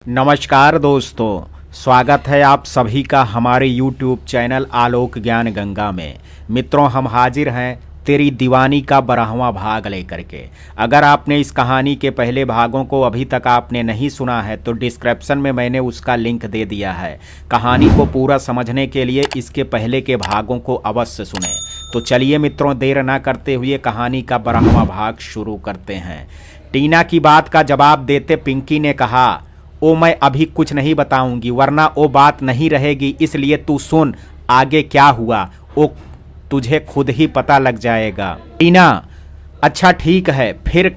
नमस्कार दोस्तों, स्वागत है आप सभी का हमारे YouTube चैनल आलोक ज्ञान गंगा में। मित्रों, हम हाजिर हैं तेरी दीवानी का 12वां भाग लेकर के। अगर आपने इस कहानी के पहले भागों को अभी तक आपने नहीं सुना है तो डिस्क्रिप्शन में मैंने उसका लिंक दे दिया है। कहानी को पूरा समझने के लिए इसके पहले के भागों को अवश्य सुने। तो चलिए मित्रों, देर ना करते हुए कहानी का 12वां भाग शुरू करते हैं। टीना की बात का जवाब देते पिंकी ने कहा, ओ मैं अभी कुछ नहीं बताऊंगी वरना वो बात नहीं रहेगी, इसलिए तू सुन आगे क्या हुआ वो तुझे खुद ही पता लग जाएगा। टीना, अच्छा ठीक है, फिर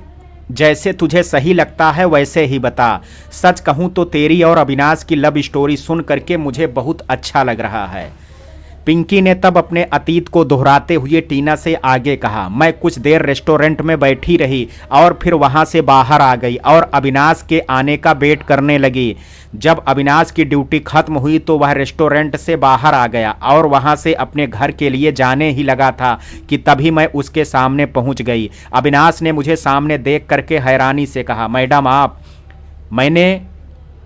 जैसे तुझे सही लगता है वैसे ही बता। सच कहूँ तो तेरी और अविनाश की लव स्टोरी सुन करके मुझे बहुत अच्छा लग रहा है। पिंकी ने तब अपने अतीत को दोहराते हुए टीना से आगे कहा, मैं कुछ देर रेस्टोरेंट में बैठी रही और फिर वहां से बाहर आ गई और अविनाश के आने का वेट करने लगी। जब अविनाश की ड्यूटी खत्म हुई तो वह रेस्टोरेंट से बाहर आ गया और वहां से अपने घर के लिए जाने ही लगा था कि तभी मैं उसके सामने पहुंच गई। अविनाश ने मुझे सामने देख करके हैरानी से कहा, मैडम आप। मैंने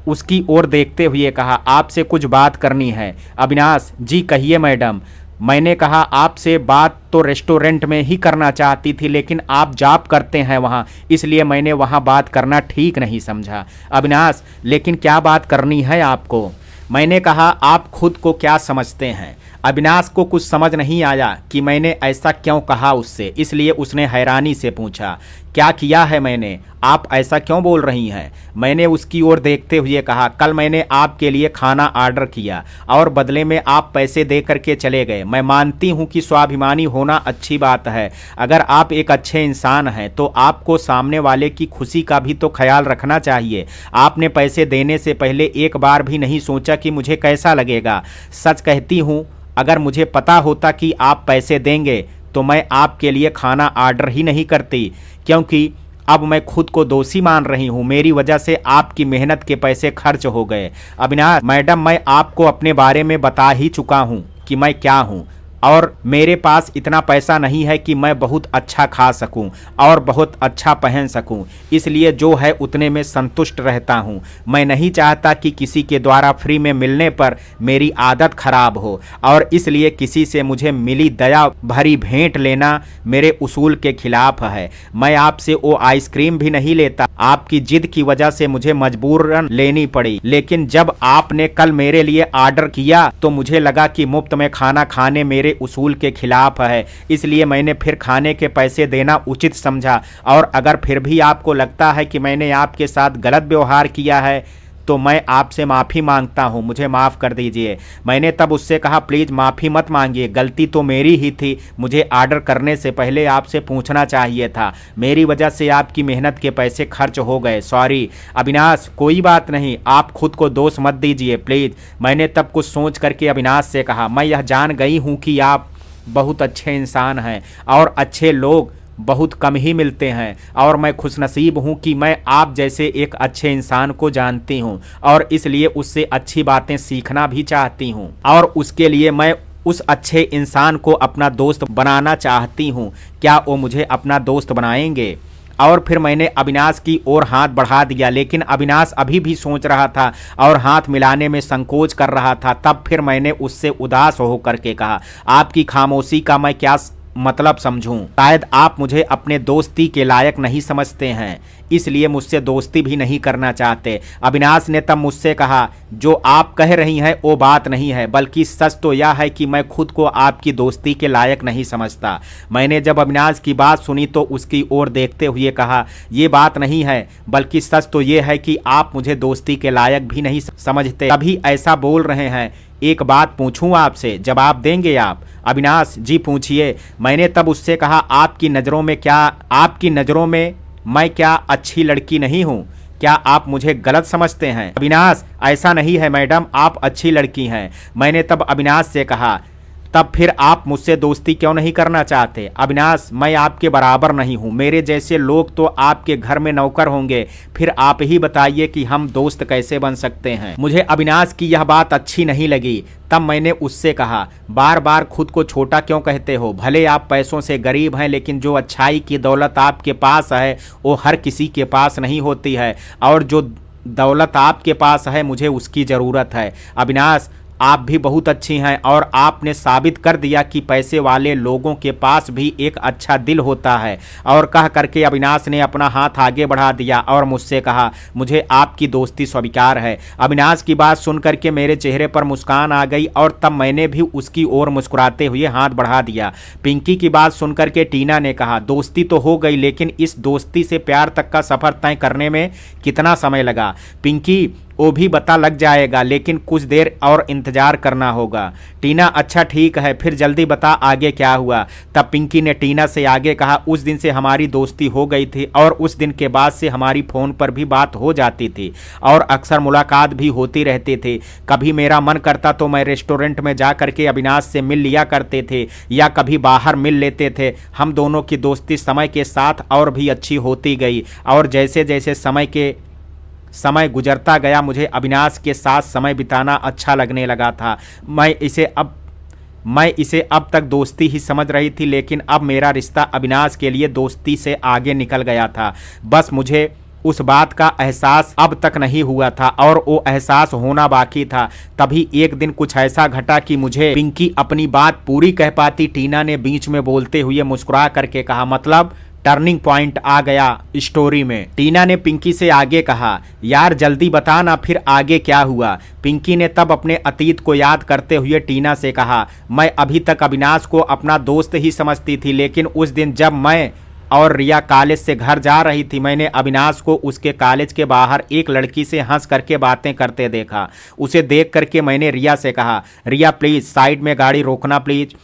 उसकी ओर देखते हुए कहा, आपसे कुछ बात करनी है। अविनाश, जी कहिए मैडम। मैंने कहा, आपसे बात तो रेस्टोरेंट में ही करना चाहती थी लेकिन आप जॉब करते हैं वहाँ, इसलिए मैंने वहाँ बात करना ठीक नहीं समझा। अविनाश, लेकिन क्या बात करनी है आपको? मैंने कहा, आप खुद को क्या समझते हैं? अविनाश को कुछ समझ नहीं आया कि मैंने ऐसा क्यों कहा उससे, इसलिए उसने हैरानी से पूछा, क्या किया है मैंने? आप ऐसा क्यों बोल रही हैं? मैंने उसकी ओर देखते हुए कहा, कल मैंने आपके लिए खाना ऑर्डर किया और बदले में आप पैसे दे करके चले गए। मैं मानती हूं कि स्वाभिमानी होना अच्छी बात है। अगर आप एक अच्छे इंसान हैं तो आपको सामने वाले की खुशी का भी तो ख्याल रखना चाहिए। आपने पैसे देने से पहले एक बार भी नहीं सोचा कि मुझे कैसा लगेगा। सच कहती हूँ, अगर मुझे पता होता कि आप पैसे देंगे तो मैं आपके लिए खाना ऑर्डर ही नहीं करती, क्योंकि अब मैं खुद को दोषी मान रही हूँ। मेरी वजह से आपकी मेहनत के पैसे खर्च हो गए। अविनाश मैडम, मैं आपको अपने बारे में बता ही चुका हूँ कि मैं क्या हूँ और मेरे पास इतना पैसा नहीं है कि मैं बहुत अच्छा खा सकूं और बहुत अच्छा पहन सकूं, इसलिए जो है उतने में संतुष्ट रहता हूं। मैं नहीं चाहता कि किसी के द्वारा फ्री में मिलने पर मेरी आदत खराब हो और इसलिए किसी से मुझे मिली दया भरी भेंट लेना मेरे उसूल के खिलाफ है। मैं आपसे वो आइसक्रीम भी नहीं लेता, आपकी जिद की वजह से मुझे मजबूरन लेनी पड़ी, लेकिन जब आपने कल मेरे लिए ऑर्डर किया तो मुझे लगा कि मुफ्त में खाना खाने मेरे उसूल के खिलाफ है, इसलिए मैंने फिर खाने के पैसे देना उचित समझा। और अगर फिर भी आपको लगता है कि मैंने आपके साथ गलत व्यवहार किया है तो मैं आपसे माफ़ी मांगता हूं, मुझे माफ़ कर दीजिए। मैंने तब उससे कहा, प्लीज़ माफ़ी मत मांगिए, गलती तो मेरी ही थी। मुझे ऑर्डर करने से पहले आपसे पूछना चाहिए था। मेरी वजह से आपकी मेहनत के पैसे खर्च हो गए, सॉरी। अविनाश, कोई बात नहीं, आप खुद को दोष मत दीजिए प्लीज़। मैंने तब कुछ सोच करके अविनाश से कहा, मैं यह जान गई हूँ कि आप बहुत अच्छे इंसान हैं और अच्छे लोग बहुत कम ही मिलते हैं और मैं खुशनसीब हूं कि मैं आप जैसे एक अच्छे इंसान को जानती हूं और इसलिए उससे अच्छी बातें सीखना भी चाहती हूं और उसके लिए मैं उस अच्छे इंसान को अपना दोस्त बनाना चाहती हूं। क्या वो मुझे अपना दोस्त बनाएंगे? और फिर मैंने अविनाश की ओर हाथ बढ़ा दिया, लेकिन अविनाश अभी भी सोच रहा था और हाथ मिलाने में संकोच कर रहा था। तब फिर मैंने उससे उदास होकर के कहा, आपकी खामोशी का मैं क्या मतलब समझूं? शायद आप मुझे अपने दोस्ती के लायक नहीं समझते हैं, इसलिए मुझसे दोस्ती भी नहीं करना चाहते। अविनाश ने तब मुझसे कहा, जो आप कह रही हैं वो बात नहीं है, बल्कि सच तो यह है कि मैं खुद को आपकी दोस्ती के लायक नहीं समझता। मैंने जब अविनाश की बात सुनी तो उसकी ओर देखते हुए कहा, ये बात नहीं है, बल्कि सच तो ये है कि आप मुझे दोस्ती के लायक भी नहीं समझते, तभी ऐसा बोल रहे हैं। एक बात पूछूं आपसे, जवाब देंगे आप? अविनाश, जी पूछिए। मैंने तब उससे कहा, आपकी नज़रों में मैं क्या अच्छी लड़की नहीं हूँ? क्या आप मुझे गलत समझते हैं? अविनाश, ऐसा नहीं है मैडम, आप अच्छी लड़की हैं। मैंने तब अविनाश से कहा, तब फिर आप मुझसे दोस्ती क्यों नहीं करना चाहते? अविनाश, मैं आपके बराबर नहीं हूँ, मेरे जैसे लोग तो आपके घर में नौकर होंगे, फिर आप ही बताइए कि हम दोस्त कैसे बन सकते हैं। मुझे अविनाश की यह बात अच्छी नहीं लगी। तब मैंने उससे कहा, बार बार खुद को छोटा क्यों कहते हो? भले आप पैसों से गरीब हैं, लेकिन जो अच्छाई की दौलत आपके पास है वो हर किसी के पास नहीं होती है, और जो दौलत आपके पास है, मुझे उसकी ज़रूरत है। अविनाश, आप भी बहुत अच्छी हैं और आपने साबित कर दिया कि पैसे वाले लोगों के पास भी एक अच्छा दिल होता है। और कह करके अविनाश ने अपना हाथ आगे बढ़ा दिया और मुझसे कहा, मुझे आपकी दोस्ती स्वीकार है। अविनाश की बात सुन करके मेरे चेहरे पर मुस्कान आ गई और तब मैंने भी उसकी ओर मुस्कुराते हुए हाथ बढ़ा दिया। पिंकी की बात सुन करके टीना ने कहा, दोस्ती तो हो गई, लेकिन इस दोस्ती से प्यार तक का सफ़र तय करने में कितना समय लगा? पिंकी, वो भी पता लग जाएगा, लेकिन कुछ देर और इंतजार करना होगा। टीना, अच्छा ठीक है, फिर जल्दी बता आगे क्या हुआ? तब पिंकी ने टीना से आगे कहा, उस दिन से हमारी दोस्ती हो गई थी और उस दिन के बाद से हमारी फ़ोन पर भी बात हो जाती थी और अक्सर मुलाकात भी होती रहती थी। कभी मेरा मन करता तो मैं रेस्टोरेंट में जा करके अविनाश से मिल लिया करते थे या कभी बाहर मिल लेते थे। हम दोनों की दोस्ती समय के साथ और भी अच्छी होती गई और जैसे जैसे समय गुजरता गया मुझे अविनाश के साथ समय बिताना अच्छा लगने लगा था। मैं इसे अब तक दोस्ती ही समझ रही थी, लेकिन अब मेरा रिश्ता अविनाश के लिए दोस्ती से आगे निकल गया था। बस मुझे उस बात का एहसास अब तक नहीं हुआ था और वो एहसास होना बाकी था। तभी एक दिन कुछ ऐसा घटा कि मुझे पिंकी अपनी बात पूरी कह पाती। टीना ने बीच में बोलते हुए मुस्कुरा करके कहा, मतलब टर्निंग पॉइंट आ गया स्टोरी में। टीना ने पिंकी से आगे कहा, यार जल्दी बता ना, फिर आगे क्या हुआ? पिंकी ने तब अपने अतीत को याद करते हुए टीना से कहा, मैं अभी तक अविनाश को अपना दोस्त ही समझती थी, लेकिन उस दिन जब मैं और रिया कॉलेज से घर जा रही थी, मैंने अविनाश को उसके कॉलेज के बाहर एक लड़की से हंस करके बातें करते देखा। उसे देख करके मैंने रिया से कहा, रिया प्लीज़ साइड में गाड़ी रोकना प्लीज़।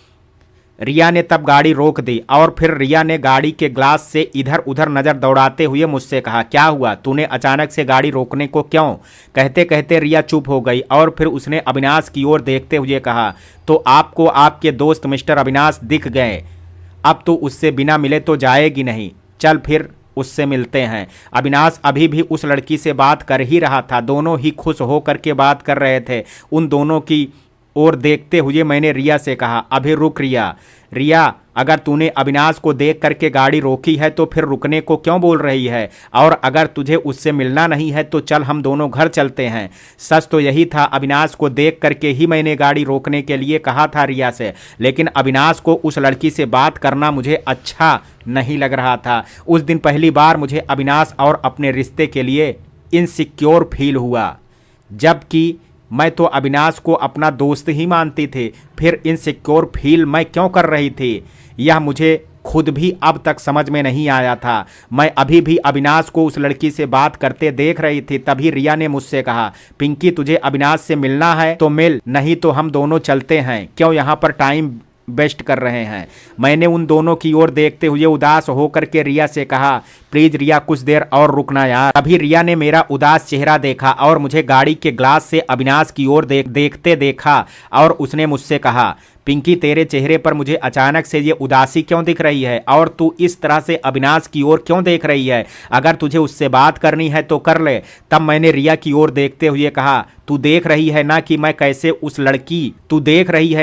रिया ने तब गाड़ी रोक दी और फिर रिया ने गाड़ी के ग्लास से इधर उधर नज़र दौड़ाते हुए मुझसे कहा, क्या हुआ, तूने अचानक से गाड़ी रोकने को क्यों? कहते कहते रिया चुप हो गई और फिर उसने अविनाश की ओर देखते हुए कहा, तो आपको आपके दोस्त मिस्टर अविनाश दिख गए? अब तो उससे बिना मिले तो जाएगी नहीं, चल फिर उससे मिलते हैं। अविनाश अभी भी उस लड़की से बात कर ही रहा था। दोनों ही खुश होकर के बात कर रहे थे। उन दोनों की और देखते हुए मैंने रिया से कहा, अभी रुक रिया, अगर तूने अविनाश को देख करके गाड़ी रोकी है तो फिर रुकने को क्यों बोल रही है? और अगर तुझे उससे मिलना नहीं है तो चल हम दोनों घर चलते हैं। सच तो यही था, अविनाश को देख करके ही मैंने गाड़ी रोकने के लिए कहा था रिया से, लेकिन अविनाश को उस लड़की से बात करना मुझे अच्छा नहीं लग रहा था। उस दिन पहली बार मुझे अविनाश और अपने रिश्ते के लिए इनसिक्योर फील हुआ, जबकि मैं तो अविनाश को अपना दोस्त ही मानती थी। फिर इनसिक्योर फील मैं क्यों कर रही थी, यह मुझे खुद भी अब तक समझ में नहीं आया था। मैं अभी भी अविनाश को उस लड़की से बात करते देख रही थी। तभी रिया ने मुझसे कहा, पिंकी तुझे अविनाश से मिलना है तो मिल, नहीं तो हम दोनों चलते हैं, क्यों यहाँ पर टाइम वेस्ट कर रहे हैं? मैंने उन दोनों की ओर देखते हुए उदास होकर के रिया से कहा, प्लीज रिया कुछ देर और रुकना यार। अभी रिया ने मेरा उदास चेहरा देखा और मुझे गाड़ी के ग्लास से अविनाश की ओर देखते देखा और उसने मुझसे कहा, पिंकी तेरे चेहरे पर मुझे अचानक से ये उदासी क्यों दिख रही है और तू इस तरह से अविनाश की ओर क्यों देख रही है? अगर तुझे उससे बात करनी है तो कर ले। तब मैंने रिया की ओर देखते हुए कहा, तू देख रही है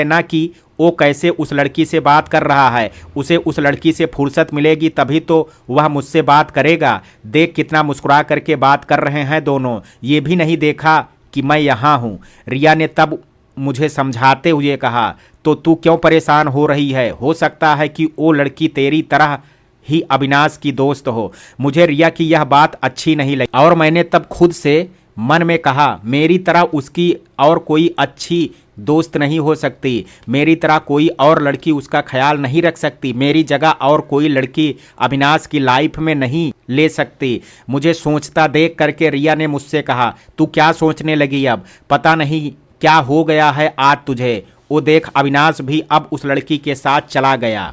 ना कि वो कैसे उस लड़की से बात कर रहा है। उसे उस लड़की से फुर्सत मिलेगी तभी तो वह मुझसे बात करेगा। देख कितना मुस्कुरा करके बात कर रहे हैं दोनों, ये भी नहीं देखा कि मैं यहाँ हूँ। रिया ने तब मुझे समझाते हुए कहा, तो तू क्यों परेशान हो रही है? हो सकता है कि वो लड़की तेरी तरह ही अविनाश की दोस्त हो। मुझे रिया की यह बात अच्छी नहीं लगी और मैंने तब खुद से मन में कहा, मेरी तरह उसकी और कोई अच्छी दोस्त नहीं हो सकती, मेरी तरह कोई और लड़की उसका ख्याल नहीं रख सकती, मेरी जगह और कोई लड़की अविनाश की लाइफ में नहीं ले सकती। मुझे सोचता देख करके रिया ने मुझसे कहा, तू क्या सोचने लगी अब? पता नहीं क्या हो गया है आज तुझे। वो देख अविनाश भी अब उस लड़की के साथ चला गया।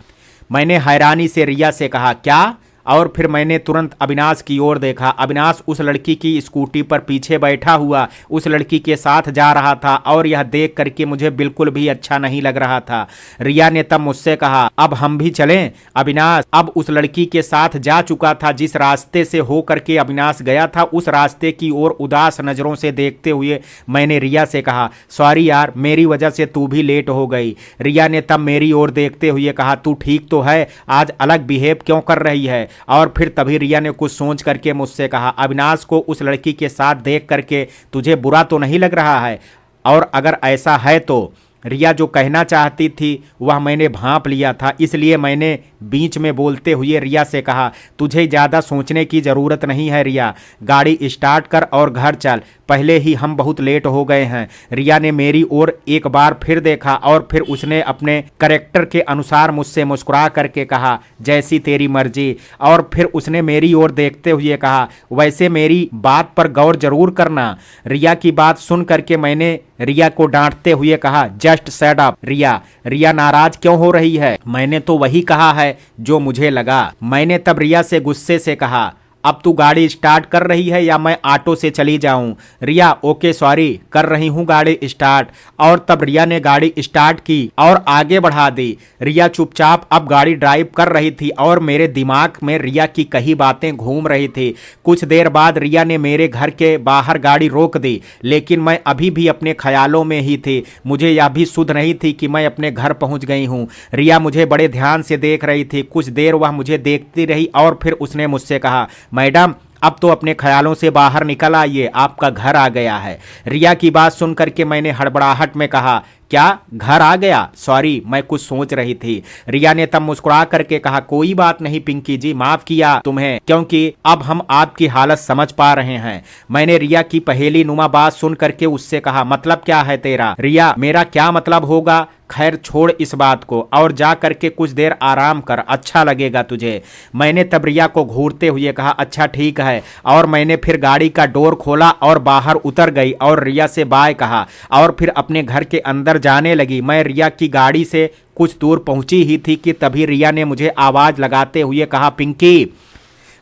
मैंने हैरानी से रिया से कहा, क्या? और फिर मैंने तुरंत अविनाश की ओर देखा। अविनाश उस लड़की की स्कूटी पर पीछे बैठा हुआ उस लड़की के साथ जा रहा था और यह देख करके मुझे बिल्कुल भी अच्छा नहीं लग रहा था। रिया ने तब मुझसे कहा, अब हम भी चलें? अविनाश अब उस लड़की के साथ जा चुका था। जिस रास्ते से हो करके अविनाश गया था उस रास्ते की ओर उदास नज़रों से देखते हुए मैंने रिया से कहा, सॉरी यार, मेरी वजह से तू भी लेट हो गई। रिया ने तब मेरी ओर देखते हुए कहा, तू ठीक तो है? आज अलग बिहेव क्यों कर रही है? और फिर तभी रिया ने कुछ सोच करके मुझसे कहा, अविनाश को उस लड़की के साथ देख करके तुझे बुरा तो नहीं लग रहा है? और अगर ऐसा है तो रिया जो कहना चाहती थी वह मैंने भांप लिया था, इसलिए मैंने बीच में बोलते हुए रिया से कहा, तुझे ज़्यादा सोचने की ज़रूरत नहीं है रिया, गाड़ी स्टार्ट कर और घर चल, पहले ही हम बहुत लेट हो गए हैं। रिया ने मेरी ओर एक बार फिर देखा और फिर उसने अपने कैरेक्टर के अनुसार मुझसे मुस्कुरा करके कहा, जैसी तेरी मर्जी। और फिर उसने मेरी ओर देखते हुए कहा, वैसे मेरी बात पर गौर जरूर करना। रिया की बात सुन करके मैंने रिया को डांटते हुए कहा, जस्ट शट अप रिया। रिया नाराज क्यों हो रही है? मैंने तो वही कहा है जो मुझे लगा। मैंने तब रिया से गुस्से से कहा, अब तू गाड़ी स्टार्ट कर रही है या मैं ऑटो से चली जाऊं? रिया, ओके सॉरी, कर रही हूं गाड़ी स्टार्ट। और तब रिया ने गाड़ी स्टार्ट की और आगे बढ़ा दी। रिया चुपचाप अब गाड़ी ड्राइव कर रही थी और मेरे दिमाग में रिया की कही बातें घूम रही थी। कुछ देर बाद रिया ने मेरे घर के बाहर गाड़ी रोक दी, लेकिन मैं अभी भी अपने ख्यालों में ही थी। मुझे यह भी सुध नहीं थी कि मैं अपने घर पहुंच गई हूं। रिया मुझे बड़े ध्यान से देख रही थी। कुछ देर वह मुझे देखती रही और फिर उसने मुझसे कहा, मैडम अब तो अपने ख्यालों से बाहर निकल आइए, आपका घर आ गया है। रिया की बात सुन करके मैंने हड़बड़ाहट में कहा, क्या घर आ गया? सॉरी, मैं कुछ सोच रही थी। रिया ने तब मुस्कुरा करके कहा, कोई बात नहीं पिंकी जी, माफ किया तुम्हें, क्योंकि अब हम आपकी हालत समझ पा रहे हैं। मैंने रिया की पहेली नुमा बात सुन करके उससे कहा, मतलब क्या है तेरा? रिया, मेरा क्या मतलब होगा? खैर छोड़ इस बात को और जा करके कुछ देर आराम कर, अच्छा लगेगा तुझे। मैंने तब रिया को घूरते हुए कहा, अच्छा ठीक है। और मैंने फिर गाड़ी का डोर खोला और बाहर उतर गई और रिया से बाय कहा और फिर अपने घर के अंदर जाने लगी। मैं रिया की गाड़ी से कुछ दूर पहुंची ही थी कि तभी रिया ने मुझे आवाज लगाते हुए कहा, पिंकी।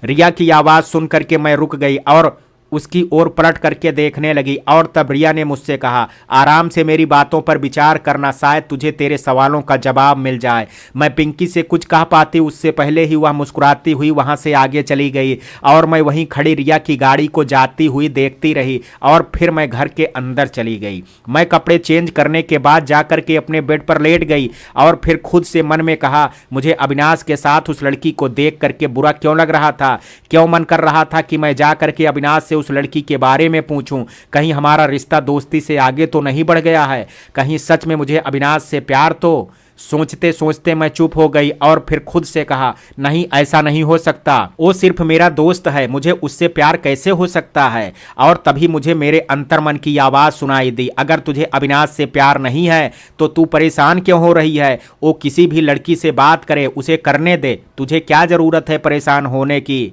रिया की आवाज सुन करके मैं रुक गई और उसकी ओर पलट करके देखने लगी और तब रिया ने मुझसे कहा, आराम से मेरी बातों पर विचार करना, शायद तुझे तेरे सवालों का जवाब मिल जाए। मैं पिंकी से कुछ कह पाती उससे पहले ही वह मुस्कुराती हुई वहां से आगे चली गई और मैं वहीं खड़ी रिया की गाड़ी को जाती हुई देखती रही और फिर मैं घर के अंदर चली गई। मैं कपड़े चेंज करने के बाद जाकर के अपने बेड पर लेट गई और फिर खुद से मन में कहा, मुझे अविनाश के साथ उस लड़की को देख करके बुरा क्यों लग रहा था? क्यों मन कर रहा था कि मैं जा करके अविनाश से उस लड़की के बारे में पूछूं, कहीं हमारा रिश्ता दोस्ती से आगे तो नहीं बढ़ गया है? कहीं सच में मुझे अविनाश से प्यार तो? सोचते सोचते मैं चुप हो गई और फिर खुद से कहा, नहीं ऐसा नहीं हो सकता, वो सिर्फ मेरा दोस्त है, मुझे उससे प्यार कैसे हो सकता है? और तभी मुझे मेरे अंतर्मन की आवाज सुनाई दी, अगर तुझे अविनाश से प्यार नहीं है तो तू परेशान क्यों हो रही है? वो किसी भी लड़की से बात करे, उसे करने दे, तुझे क्या जरूरत है परेशान होने की?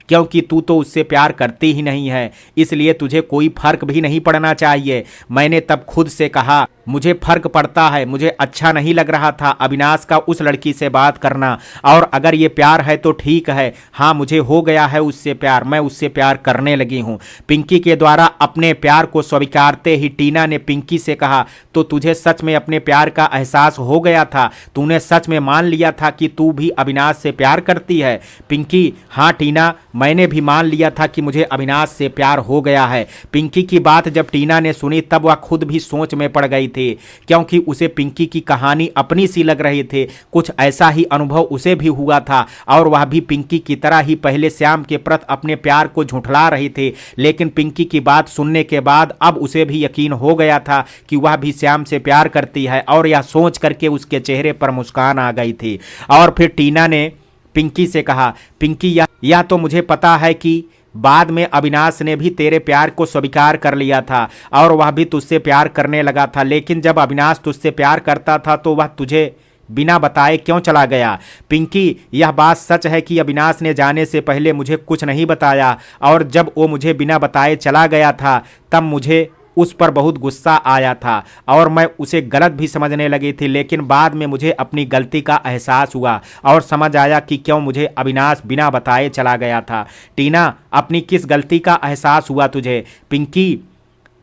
क्योंकि तू तो उससे प्यार करती ही नहीं है, इसलिए तुझे कोई फर्क भी नहीं पड़ना चाहिए। मैंने तब खुद से कहा, मुझे फर्क पड़ता है, मुझे अच्छा नहीं लग रहा था अविनाश का उस लड़की से बात करना, और अगर ये प्यार है तो ठीक है, हाँ मुझे हो गया है उससे प्यार, मैं उससे प्यार करने लगी हूँ। पिंकी के द्वारा अपने प्यार को स्वीकारते ही टीना ने पिंकी से कहा, तो तुझे सच में अपने प्यार का एहसास हो गया था? तूने सच में मान लिया था कि तू भी अविनाश से प्यार करती है? पिंकी, हाँ टीना, मैंने भी मान लिया था कि मुझे अविनाश से प्यार हो गया है। पिंकी की बात जब टीना ने सुनी तब वह खुद भी सोच में पड़ गई थी, क्योंकि उसे पिंकी की कहानी अपनी सी लग रही थी। कुछ ऐसा ही अनुभव उसे भी हुआ था और वह भी पिंकी की तरह ही पहले श्याम के प्रति अपने प्यार को झुठला रही थी। लेकिन पिंकी की बात सुनने के बाद अब उसे भी यकीन हो गया था कि वह भी श्याम से प्यार करती है, और यह सोच करके उसके चेहरे पर मुस्कान आ गई थी। और फिर टीना ने पिंकी से कहा, पिंकी यह तो मुझे पता है कि बाद में अविनाश ने भी तेरे प्यार को स्वीकार कर लिया था और वह भी तुझसे प्यार करने लगा था, लेकिन जब अविनाश तुझसे प्यार करता था तो वह तुझे बिना बताए क्यों चला गया? पिंकी, यह बात सच है कि अविनाश ने जाने से पहले मुझे कुछ नहीं बताया, और जब वो मुझे बिना बताए चला गया था तब मुझे उस पर बहुत गुस्सा आया था और मैं उसे गलत भी समझने लगी थी। लेकिन बाद में मुझे अपनी गलती का एहसास हुआ और समझ आया कि क्यों मुझे अविनाश बिना बताए चला गया था। टीना, अपनी किस गलती का एहसास हुआ तुझे? पिंकी,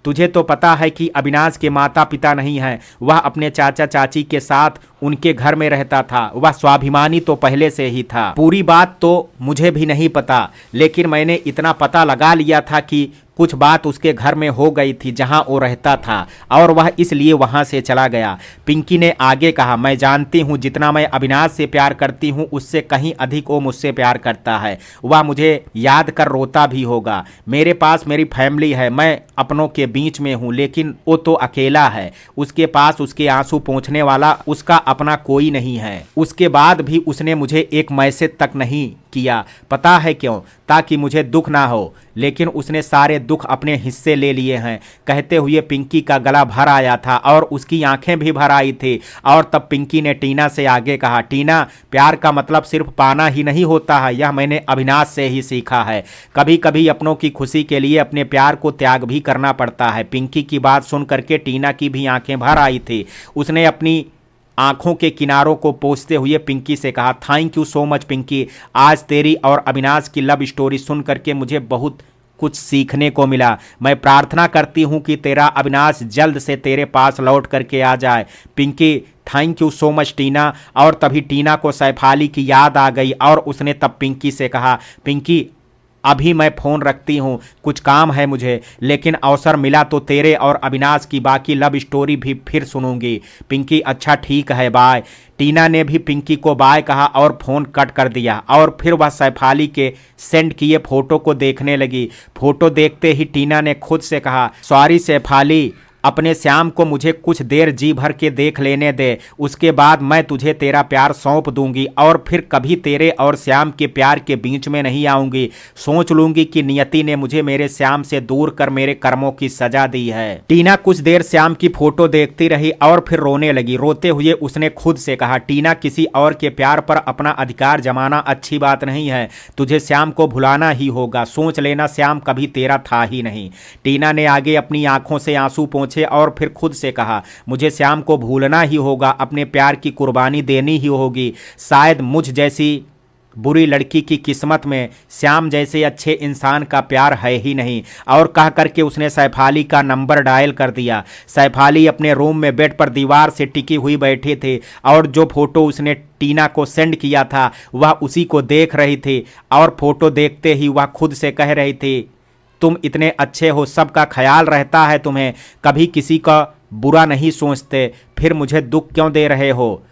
तुझे तो पता है कि अविनाश के माता पिता नहीं हैं, वह अपने चाचा चाची के साथ उनके घर में रहता था, वह स्वाभिमानी तो पहले से ही था। पूरी बात तो मुझे भी नहीं पता, लेकिन मैंने इतना पता लगा लिया था कि कुछ बात उसके घर में हो गई थी जहां वो रहता था और वह इसलिए वहां से चला गया। पिंकी ने आगे कहा, मैं जानती हूं जितना मैं अविनाश से प्यार करती हूं उससे कहीं अधिक वो मुझसे प्यार करता है। वह मुझे याद कर रोता भी होगा। मेरे पास मेरी फैमिली है, मैं अपनों के बीच में हूं, लेकिन वो तो अकेला है। उसके पास उसके आंसू पोंछने वाला उसका अपना कोई नहीं है। उसके बाद भी उसने मुझे एक मैसेज तक नहीं किया। पता है क्यों? ताकि मुझे दुख ना हो, लेकिन उसने सारे दुख अपने हिस्से ले लिए हैं। कहते हुए पिंकी का गला भर आया था और उसकी आंखें भी भर आई थी। और तब पिंकी ने टीना से आगे कहा, टीना, प्यार का मतलब सिर्फ पाना ही नहीं होता है, यह मैंने अविनाश से ही सीखा है। कभी कभी अपनों की खुशी के लिए अपने प्यार को त्याग भी करना पड़ता है। पिंकी की बात सुन करके टीना की भी आंखें भर आई थी। उसने अपनी आंखों के किनारों को पोंछते हुए पिंकी से कहा, thank you so much Pinky, आज तेरी और अविनाश की लव स्टोरी सुन करके मुझे बहुत कुछ सीखने को मिला। मैं प्रार्थना करती हूं कि तेरा अविनाश जल्द से तेरे पास लौट करके आ जाए। Pinky, thank you so much Tina. और तभी टीना को सैफाली की याद आ गई और उसने तब पिंकी से कहा, पिंकी, अभी मैं फ़ोन रखती हूँ, कुछ काम है मुझे, लेकिन अवसर मिला तो तेरे और अविनाश की बाकी लव स्टोरी भी फिर सुनूंगी। पिंकी, अच्छा ठीक है, बाय। टीना ने भी पिंकी को बाय कहा और फ़ोन कट कर दिया। और फिर वह सैफाली के सेंड किए फ़ोटो को देखने लगी। फ़ोटो देखते ही टीना ने खुद से कहा, सॉरी सैफाली, अपने श्याम को मुझे कुछ देर जी भर के देख लेने दे, उसके बाद मैं तुझे तेरा प्यार सौंप दूंगी और फिर कभी तेरे और श्याम के प्यार के बीच में नहीं आऊंगी। सोच लूंगी कि नियति ने मुझे मेरे श्याम से दूर कर मेरे कर्मों की सजा दी है। टीना कुछ देर श्याम की फोटो देखती रही और फिर रोने लगी। रोते हुए उसने खुद से कहा, टीना, किसी और के प्यार पर अपना अधिकार जमाना अच्छी बात नहीं है। तुझे श्याम को भुलाना ही होगा। सोच लेना, श्याम कभी तेरा था ही नहीं। टीना ने आगे अपनी आंखों से आंसू पोंछे और फिर खुद से कहा, मुझे श्याम को भूलना ही होगा, अपने प्यार की कुर्बानी देनी ही होगी। शायद मुझ जैसी बुरी लड़की की किस्मत में श्याम जैसे अच्छे इंसान का प्यार है ही नहीं। और कह करके उसने सैफाली का नंबर डायल कर दिया। सैफाली अपने रूम में बेड पर दीवार से टिकी हुई बैठी थी और जो फोटो उसने टीना को सेंड किया था वह उसी को देख रही थी। और फोटो देखते ही वह खुद से कह रही थी, तुम इतने अच्छे हो, सबका ख्याल रहता है तुम्हें, कभी किसी का बुरा नहीं सोचते, फिर मुझे दुख क्यों दे रहे हो?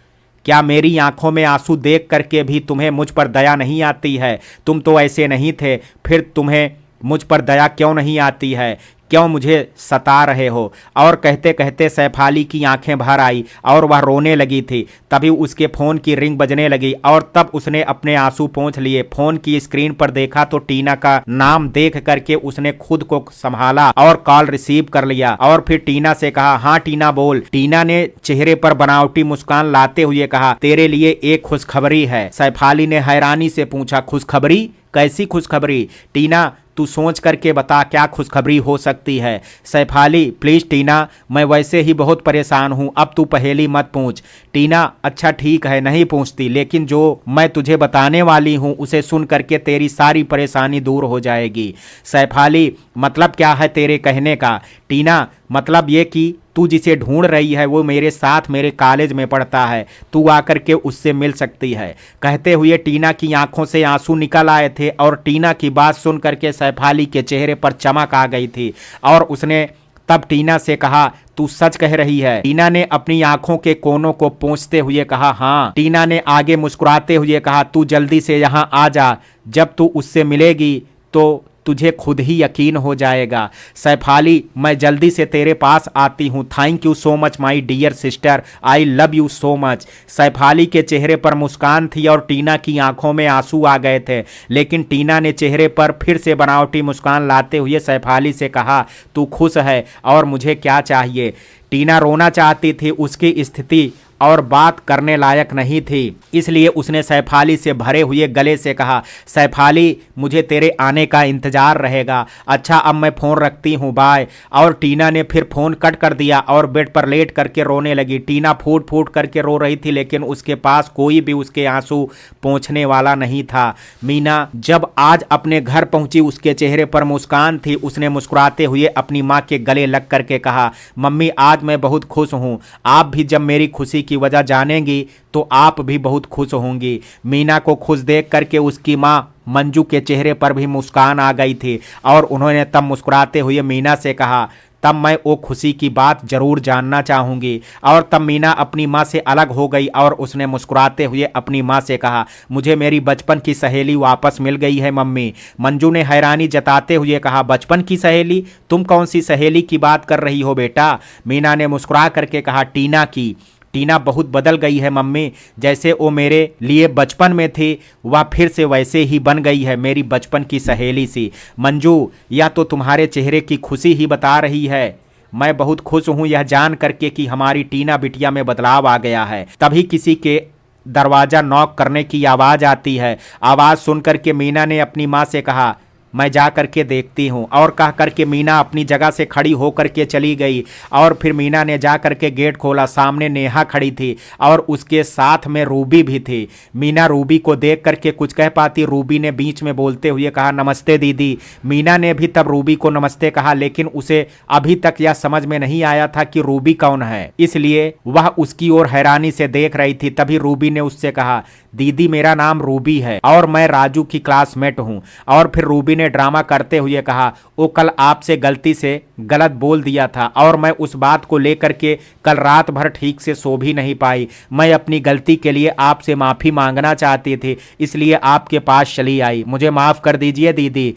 क्या मेरी आंखों में आंसू देख करके भी तुम्हें मुझ पर दया नहीं आती है? तुम तो ऐसे नहीं थे, फिर तुम्हें मुझ पर दया क्यों नहीं आती है? क्यों मुझे सता रहे हो? और कहते कहते सैफाली की आंखें भर आई और वह रोने लगी थी। तभी उसके फ़ोन की रिंग बजने लगी और तब उसने अपने आंसू पोंछ लिए। फ़ोन की स्क्रीन पर देखा तो टीना का नाम देख करके उसने खुद को संभाला और कॉल रिसीव कर लिया और फिर टीना से कहा, हाँ टीना बोल। टीना ने चेहरे पर बनावटी मुस्कान लाते हुए कहा, तेरे लिए एक खुशखबरी है। सैफाली ने हैरानी से पूछा, खुशखबरी? कैसी खुशखबरी? टीना, तू सोच करके बता, क्या खुशखबरी हो सकती है? सैफाली, प्लीज़ टीना, मैं वैसे ही बहुत परेशान हूँ, अब तू पहेली मत पूछ। टीना, अच्छा ठीक है, नहीं पूछती, लेकिन जो मैं तुझे बताने वाली हूँ उसे सुन करके तेरी सारी परेशानी दूर हो जाएगी। सैफाली, मतलब क्या है तेरे कहने का? टीना, मतलब ये कि तू जिसे ढूंढ रही है वो मेरे साथ मेरे कॉलेज में पढ़ता है, तू आकर के उससे मिल सकती है। कहते हुए टीना की आंखों से आंसू निकल आए थे और टीना की बात सुन करके सैफाली के चेहरे पर चमक आ गई थी और उसने तब टीना से कहा, तू सच कह रही है? टीना ने अपनी आंखों के कोनों को पोंछते हुए कहा, हाँ। टीना ने आगे मुस्कुराते हुए कहा, तू जल्दी से यहाँ आ जा, जब तू उससे मिलेगी तो तुझे खुद ही यकीन हो जाएगा। सैफाली, मैं जल्दी से तेरे पास आती हूँ। Thank you so much my dear sister, I love you so much. Saifali के चेहरे पर मुस्कान थी और टीना की आंखों में आंसू आ गए थे, लेकिन टीना ने चेहरे पर फिर से बनावटी मुस्कान लाते हुए सैफाली से कहा, तू खुश है और मुझे क्या चाहिए? टीना रोना चाहती थी, उसकी स्थिति और बात करने लायक नहीं थी, इसलिए उसने सैफाली से भरे हुए गले से कहा, सैफाली, मुझे तेरे आने का इंतजार रहेगा। अच्छा, अब मैं फ़ोन रखती हूँ, बाय। और टीना ने फिर फ़ोन कट कर दिया और बेड पर लेट करके रोने लगी। टीना फूट फूट करके रो रही थी, लेकिन उसके पास कोई भी उसके आंसू पोंछने वाला नहीं था। मीना जब आज अपने घर पहुंची उसके चेहरे पर मुस्कान थी। उसने मुस्कुराते हुए अपनी माँ के गले लग करके कहा, मम्मी, आज मैं बहुत खुश हूँ, आप भी जब मेरी खुशी की वजह जानेंगी तो आप भी बहुत खुश होंगी। मीना को खुश देख करके उसकी माँ मंजू के चेहरे पर भी मुस्कान आ गई थी और उन्होंने तब मुस्कुराते हुए मीना से कहा, तब मैं वो खुशी की बात जरूर जानना चाहूंगी। और तब मीना अपनी माँ से अलग हो गई और उसने मुस्कुराते हुए अपनी माँ से कहा, मुझे मेरी बचपन की सहेली वापस मिल गई है मम्मी। मंजू ने हैरानी जताते हुए कहा, बचपन की सहेली? तुम कौन सी सहेली की बात कर रही हो बेटा? मीना ने मुस्कुरा करके कहा, टीना की। टीना बहुत बदल गई है मम्मी, जैसे वो मेरे लिए बचपन में थी वह फिर से वैसे ही बन गई है, मेरी बचपन की सहेली सी। मंजू, यह तो तुम्हारे चेहरे की खुशी ही बता रही है। मैं बहुत खुश हूँ यह जान करके कि हमारी टीना बिटिया में बदलाव आ गया है। तभी किसी के दरवाज़ा नॉक करने की आवाज़ आती है। आवाज़ सुनकर के मीना ने अपनी माँ से कहा, मैं जा करके देखती हूँ। और कह करके मीना अपनी जगह से खड़ी होकर के चली गई और फिर मीना ने जा करके गेट खोला। सामने नेहा खड़ी थी और उसके साथ में रूबी भी थी। मीना रूबी को देख करके कुछ कह पाती, रूबी ने बीच में बोलते हुए कहा, नमस्ते दीदी। मीना ने भी तब रूबी को नमस्ते कहा, लेकिन उसे अभी तक यह समझ में नहीं आया था कि रूबी कौन है, इसलिए वह उसकी ओर हैरानी से देख रही थी। तभी रूबी ने उससे कहा, दीदी मेरा नाम रूबी है और मैं राजू की क्लासमेट हूँ। और फिर रूबी ने ड्रामा करते हुए कहा, वो कल आपसे गलती से गलत बोल दिया था और मैं उस बात को लेकर के कल रात भर ठीक से सो भी नहीं पाई। मैं अपनी गलती के लिए आपसे माफ़ी मांगना चाहती थी, इसलिए आपके पास चली आई। मुझे माफ़ कर दीजिए दीदी,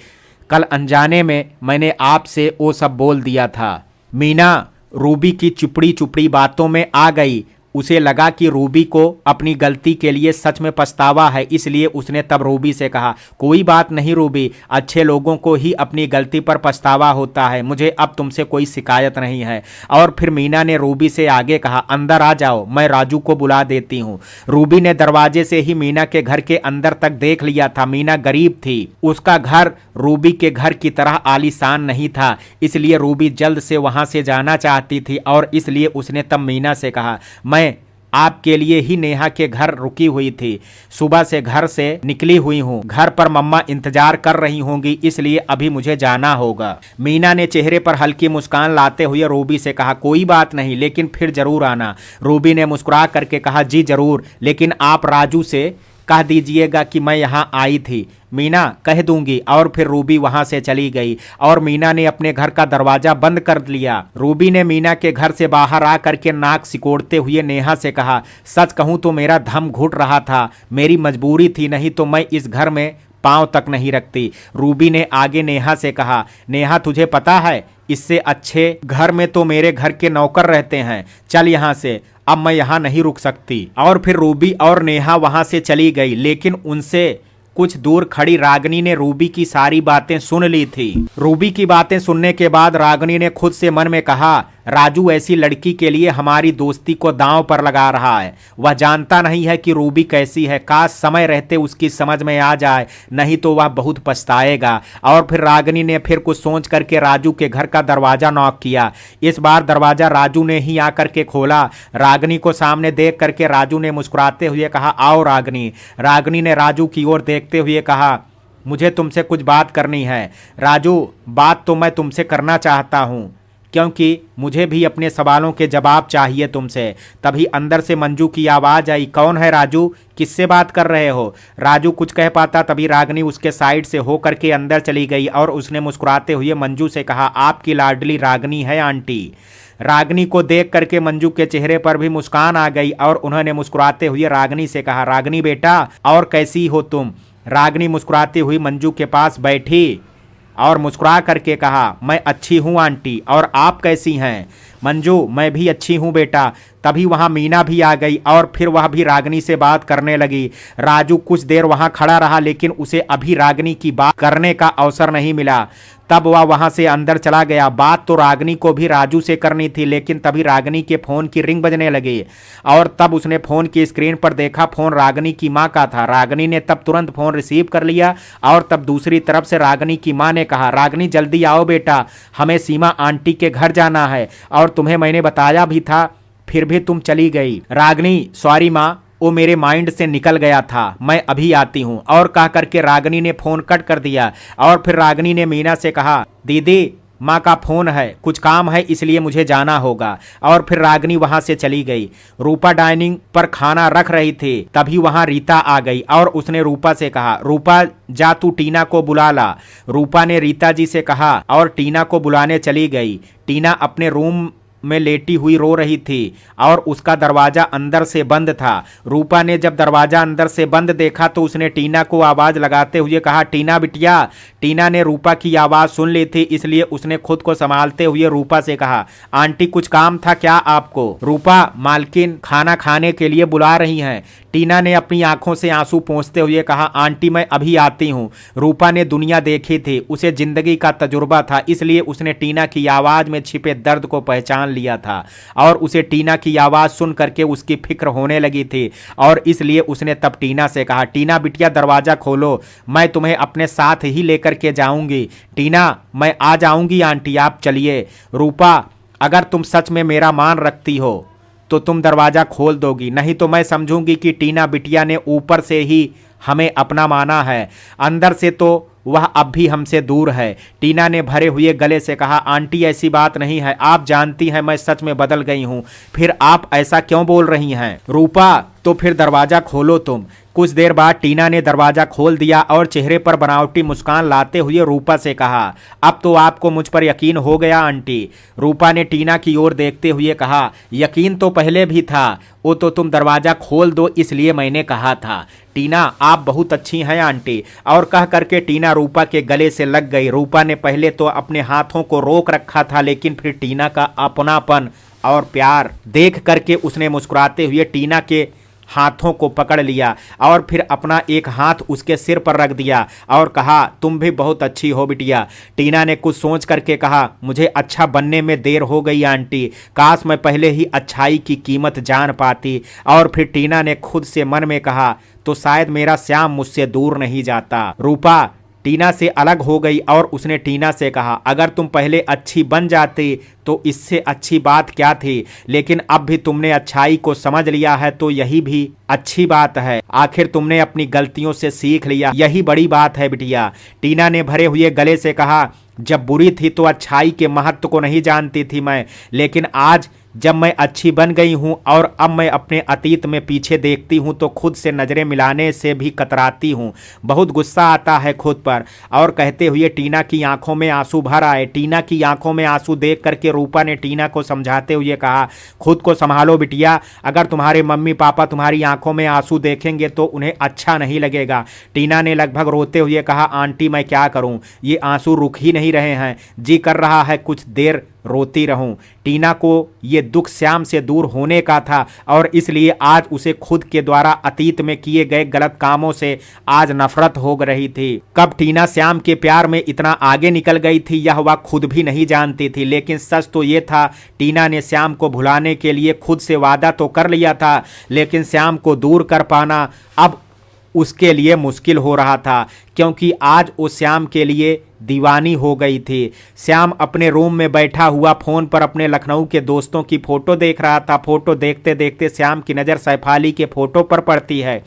कल अनजाने में मैंने आपसे वो सब बोल दिया था। मीना रूबी की चुपड़ी चुपड़ी बातों में आ गई। उसे लगा कि रूबी को अपनी गलती के लिए सच में पछतावा है, इसलिए उसने तब रूबी से कहा, कोई बात नहीं रूबी, अच्छे लोगों को ही अपनी गलती पर पछतावा होता है, मुझे अब तुमसे कोई शिकायत नहीं है। और फिर मीना ने रूबी से आगे कहा, अंदर आ जाओ, मैं राजू को बुला देती हूँ। रूबी ने दरवाजे से ही मीना के घर के अंदर तक देख लिया था। मीना गरीब थी, उसका घर रूबी के घर की तरह आलीशान नहीं था, इसलिए रूबी जल्द से वहां से जाना चाहती थी और इसलिए उसने तब मीना से कहा, मैं आपके लिए ही नेहा के घर रुकी हुई थी, सुबह से घर से निकली हुई हूँ, घर पर मम्मा इंतजार कर रही होंगी, इसलिए अभी मुझे जाना होगा। मीना ने चेहरे पर हल्की मुस्कान लाते हुए रूबी से कहा, कोई बात नहीं, लेकिन फिर जरूर आना। रूबी ने मुस्कुरा करके कहा, जी जरूर, लेकिन आप राजू से कह दीजिएगा कि मैं यहाँ आई थी। मीना कह दूंगी। और फिर रूबी वहां से चली गई और मीना ने अपने घर का दरवाजा बंद कर लिया। रूबी ने मीना के घर से बाहर आ करके नाक सिकोड़ते हुए नेहा से कहा, सच कहूं तो मेरा दम घुट रहा था, मेरी मजबूरी थी, नहीं तो मैं इस घर में पांव तक नहीं रखती। रूबी ने आगे नेहा से कहा, नेहा तुझे पता है इससे अच्छे घर में तो मेरे घर के नौकर रहते हैं, चल यहाँ से, अब मैं यहाँ नहीं रुक सकती। और फिर रूबी और नेहा वहां से चली गई, लेकिन उनसे कुछ दूर खड़ी रागनी ने रूबी की सारी बातें सुन ली थी। रूबी की बातें सुनने के बाद रागनी ने खुद से मन में कहा, राजू ऐसी लड़की के लिए हमारी दोस्ती को दांव पर लगा रहा है, वह जानता नहीं है कि रूबी कैसी है, काश समय रहते उसकी समझ में आ जाए, नहीं तो वह बहुत पछताएगा। और फिर रागनी ने फिर कुछ सोच करके राजू के घर का दरवाजा नॉक किया। इस बार दरवाजा राजू ने ही आकर के खोला। रागनी को सामने देख करके राजू ने मुस्कुराते हुए कहा, आओ रागनी। रागनी ने राजू की ओर देखते हुए कहा, मुझे तुमसे कुछ बात करनी है। राजू, बात तो मैं तुमसे करना चाहता हूँ, क्योंकि मुझे भी अपने सवालों के जवाब चाहिए तुमसे। तभी अंदर से मंजू की आवाज़ आई, कौन है राजू, किससे बात कर रहे हो? राजू कुछ कह पाता तभी रागनी उसके साइड से होकर के अंदर चली गई और उसने मुस्कुराते हुए मंजू से कहा, आपकी लाडली रागनी है आंटी। रागनी को देख करके मंजू के चेहरे पर भी मुस्कान आ गई और उन्होंने मुस्कुराते हुए रागनी से कहा, रागनी बेटा और कैसी हो तुम? रागनी मुस्कुराती हुई मंजू के पास बैठी और मुस्कुरा करके कहा, मैं अच्छी हूँ आंटी, और आप कैसी हैं? मंजू, मैं भी अच्छी हूँ बेटा। तभी वहाँ मीना भी आ गई और फिर वह भी रागनी से बात करने लगी। राजू कुछ देर वहाँ खड़ा रहा, लेकिन उसे अभी रागनी की बात करने का अवसर नहीं मिला। तब वह वहाँ से अंदर चला गया। बात तो रागनी को भी राजू से करनी थी, लेकिन तभी रागनी के फ़ोन की रिंग बजने लगी और तब उसने फ़ोन की स्क्रीन पर देखा, फ़ोन रागनी की माँ का था। रागनी ने तब तुरंत फ़ोन रिसीव कर लिया और तब दूसरी तरफ से रागनी की माँ ने कहा, रागनी जल्दी आओ बेटा, हमें सीमा आंटी के घर जाना है और तुम्हें मैंने बताया भी था, फिर भी तुम चली गई। रागनी, सॉरी माँ, वो मेरे माइंड से निकल गया था, मैं अभी आती हूँ। और कह करके रागनी ने फ़ोन कट कर दिया और फिर रागनी ने मीना से कहा, दीदी माँ का फोन है, कुछ काम है इसलिए मुझे जाना होगा। और फिर रागिनी वहां से चली गई। रूपा डाइनिंग पर खाना रख रही थी, तभी वहां रीता आ गई और उसने रूपा से कहा, रूपा जा तू टीना को बुला ला। रूपा ने रीता जी से कहा और टीना को बुलाने चली गई। टीना अपने रूम में लेटी हुई रो रही थी और उसका दरवाजा अंदर से बंद था। रूपा ने जब दरवाजा अंदर से बंद देखा तो उसने टीना को आवाज लगाते हुए कहा, टीना बिटिया। टीना ने रूपा की आवाज सुन ली थी, इसलिए उसने खुद को संभालते हुए रूपा से कहा, आंटी कुछ काम था क्या आपको? रूपा, मालकिन खाना खाने के लिए बुला रही हैं। टीना ने अपनी आंखों से आंसू पोंछते हुए कहा, आंटी मैं अभी आती हूँ। रूपा ने दुनिया देखी थी, उसे जिंदगी का तजुर्बा था, इसलिए उसने टीना की आवाज में छिपे दर्द को पहचान लिया था और उसे टीना की आवाज सुन करके उसकी फिक्र होने लगी थी और इसलिए उसने तब टीना से कहा, टीना बिटिया दरवाजा खोलो, मैं तुम्हें अपने साथ ही लेकर के जाऊंगी। टीना, मैं आ जाऊंगी आंटी, आप चलिए। रूपा, अगर तुम सच में मेरा मान रखती हो तो तुम दरवाजा खोल दोगी, नहीं तो मैं समझूंगी कि टीना बिटिया ने ऊपर से ही हमें अपना माना है, अंदर से तो वह अब भी हमसे दूर है। टीना ने भरे हुए गले से कहा, आंटी ऐसी बात नहीं है, आप जानती हैं मैं सच में बदल गई हूं, फिर आप ऐसा क्यों बोल रही हैं? रूपा, तो फिर दरवाजा खोलो तुम। कुछ देर बाद टीना ने दरवाजा खोल दिया और चेहरे पर बनावटी मुस्कान लाते हुए रूपा से कहा, अब तो आपको मुझ पर यकीन हो गया आंटी। रूपा ने टीना की ओर देखते हुए कहा, यकीन तो पहले भी था, वो तो तुम दरवाजा खोल दो इसलिए मैंने कहा था। टीना, आप बहुत अच्छी हैं आंटी। और कह करके टीना रूपा के गले से लग गई। रूपा ने पहले तो अपने हाथों को रोक रखा था, लेकिन फिर टीना का अपनापन और प्यार देख करके उसने मुस्कुराते हुए टीना के हाथों को पकड़ लिया और फिर अपना एक हाथ उसके सिर पर रख दिया और कहा, तुम भी बहुत अच्छी हो बिटिया। टीना ने कुछ सोच करके कहा, मुझे अच्छा बनने में देर हो गई आंटी, काश मैं पहले ही अच्छाई की कीमत जान पाती। और फिर टीना ने खुद से मन में कहा, तो शायद मेरा श्याम मुझसे दूर नहीं जाता। रूपा टीना से अलग हो गई और उसने टीना से कहा, अगर तुम पहले अच्छी बन जाती तो इससे अच्छी बात क्या थी, लेकिन अब भी तुमने अच्छाई को समझ लिया है तो यही भी अच्छी बात है। आखिर तुमने अपनी गलतियों से सीख लिया, यही बड़ी बात है बिटिया। टीना ने भरे हुए गले से कहा, जब बुरी थी तो अच्छाई के महत्व को नहीं जानती थी मैं, लेकिन आज जब मैं अच्छी बन गई हूं और अब मैं अपने अतीत में पीछे देखती हूं तो खुद से नजरें मिलाने से भी कतराती हूं, बहुत गुस्सा आता है खुद पर। और कहते हुए टीना की आंखों में आंसू भर आए। टीना की आंखों में आंसू देख करके रूपा ने टीना को समझाते हुए कहा, खुद को संभालो बिटिया, अगर तुम्हारे मम्मी पापा तुम्हारी आंखों में आंसू देखेंगे तो उन्हें अच्छा नहीं लगेगा। टीना ने लगभग रोते हुए कहा, आंटी मैं क्या करूं, ये आंसू रुक ही नहीं रहे हैं, जी कर रहा है कुछ देर रोती रहूं। टीना को ये दुख श्याम से दूर होने का था और इसलिए आज उसे खुद के द्वारा अतीत में किए गए गलत कामों से आज नफरत हो रही थी। कब टीना श्याम के प्यार में इतना आगे निकल गई थी यह वह खुद भी नहीं जानती थी, लेकिन सच तो ये था, टीना ने श्याम को भुलाने के लिए खुद से वादा तो कर लिया था, लेकिन श्याम को दूर कर पाना अब उसके लिए मुश्किल हो रहा था, क्योंकि आज वो श्याम के लिए दीवानी हो गई थी। श्याम अपने रूम में बैठा हुआ फोन पर अपने लखनऊ के दोस्तों की फोटो देख रहा था। फोटो देखते देखते श्याम की नज़र सैफाली के फोटो पर पड़ती है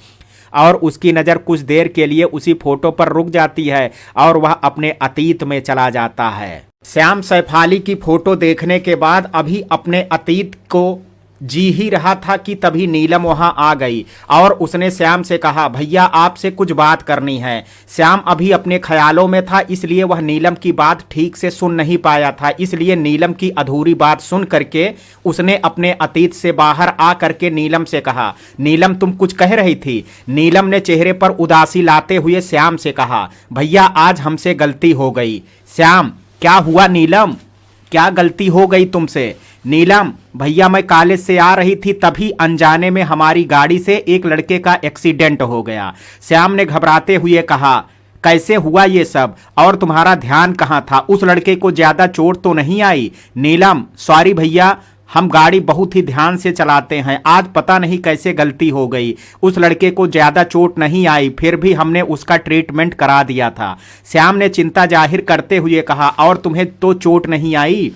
और उसकी नज़र कुछ देर के लिए उसी फोटो पर रुक जाती है और वह अपने अतीत में चला जाता है। श्याम सैफाली की फोटो देखने के बाद अभी अपने अतीत को जी ही रहा था कि तभी नीलम वहां आ गई और उसने श्याम से कहा, भैया आपसे कुछ बात करनी है। श्याम अभी अपने ख्यालों में था, इसलिए वह नीलम की बात ठीक से सुन नहीं पाया था, इसलिए नीलम की अधूरी बात सुन करके उसने अपने अतीत से बाहर आ करके नीलम से कहा, नीलम तुम कुछ कह रही थी। नीलम ने चेहरे पर उदासी लाते हुए श्याम से कहा, भैया आज हमसे गलती हो गई। श्याम, क्या हुआ नीलम, क्या गलती हो गई तुमसे? नीलम, भैया मैं कॉलेज से आ रही थी तभी अनजाने में हमारी गाड़ी से एक लड़के का एक्सीडेंट हो गया। श्याम ने घबराते हुए कहा, कैसे हुआ ये सब और तुम्हारा ध्यान कहाँ था, उस लड़के को ज्यादा चोट तो नहीं आई? नीलम, सॉरी भैया, हम गाड़ी बहुत ही ध्यान से चलाते हैं, आज पता नहीं कैसे गलती हो गई, उस लड़के को ज्यादा चोट नहीं आई, फिर भी हमने उसका ट्रीटमेंट करा दिया था। श्याम ने चिंता जाहिर करते हुए कहा, और तुम्हें तो चोट नहीं आई?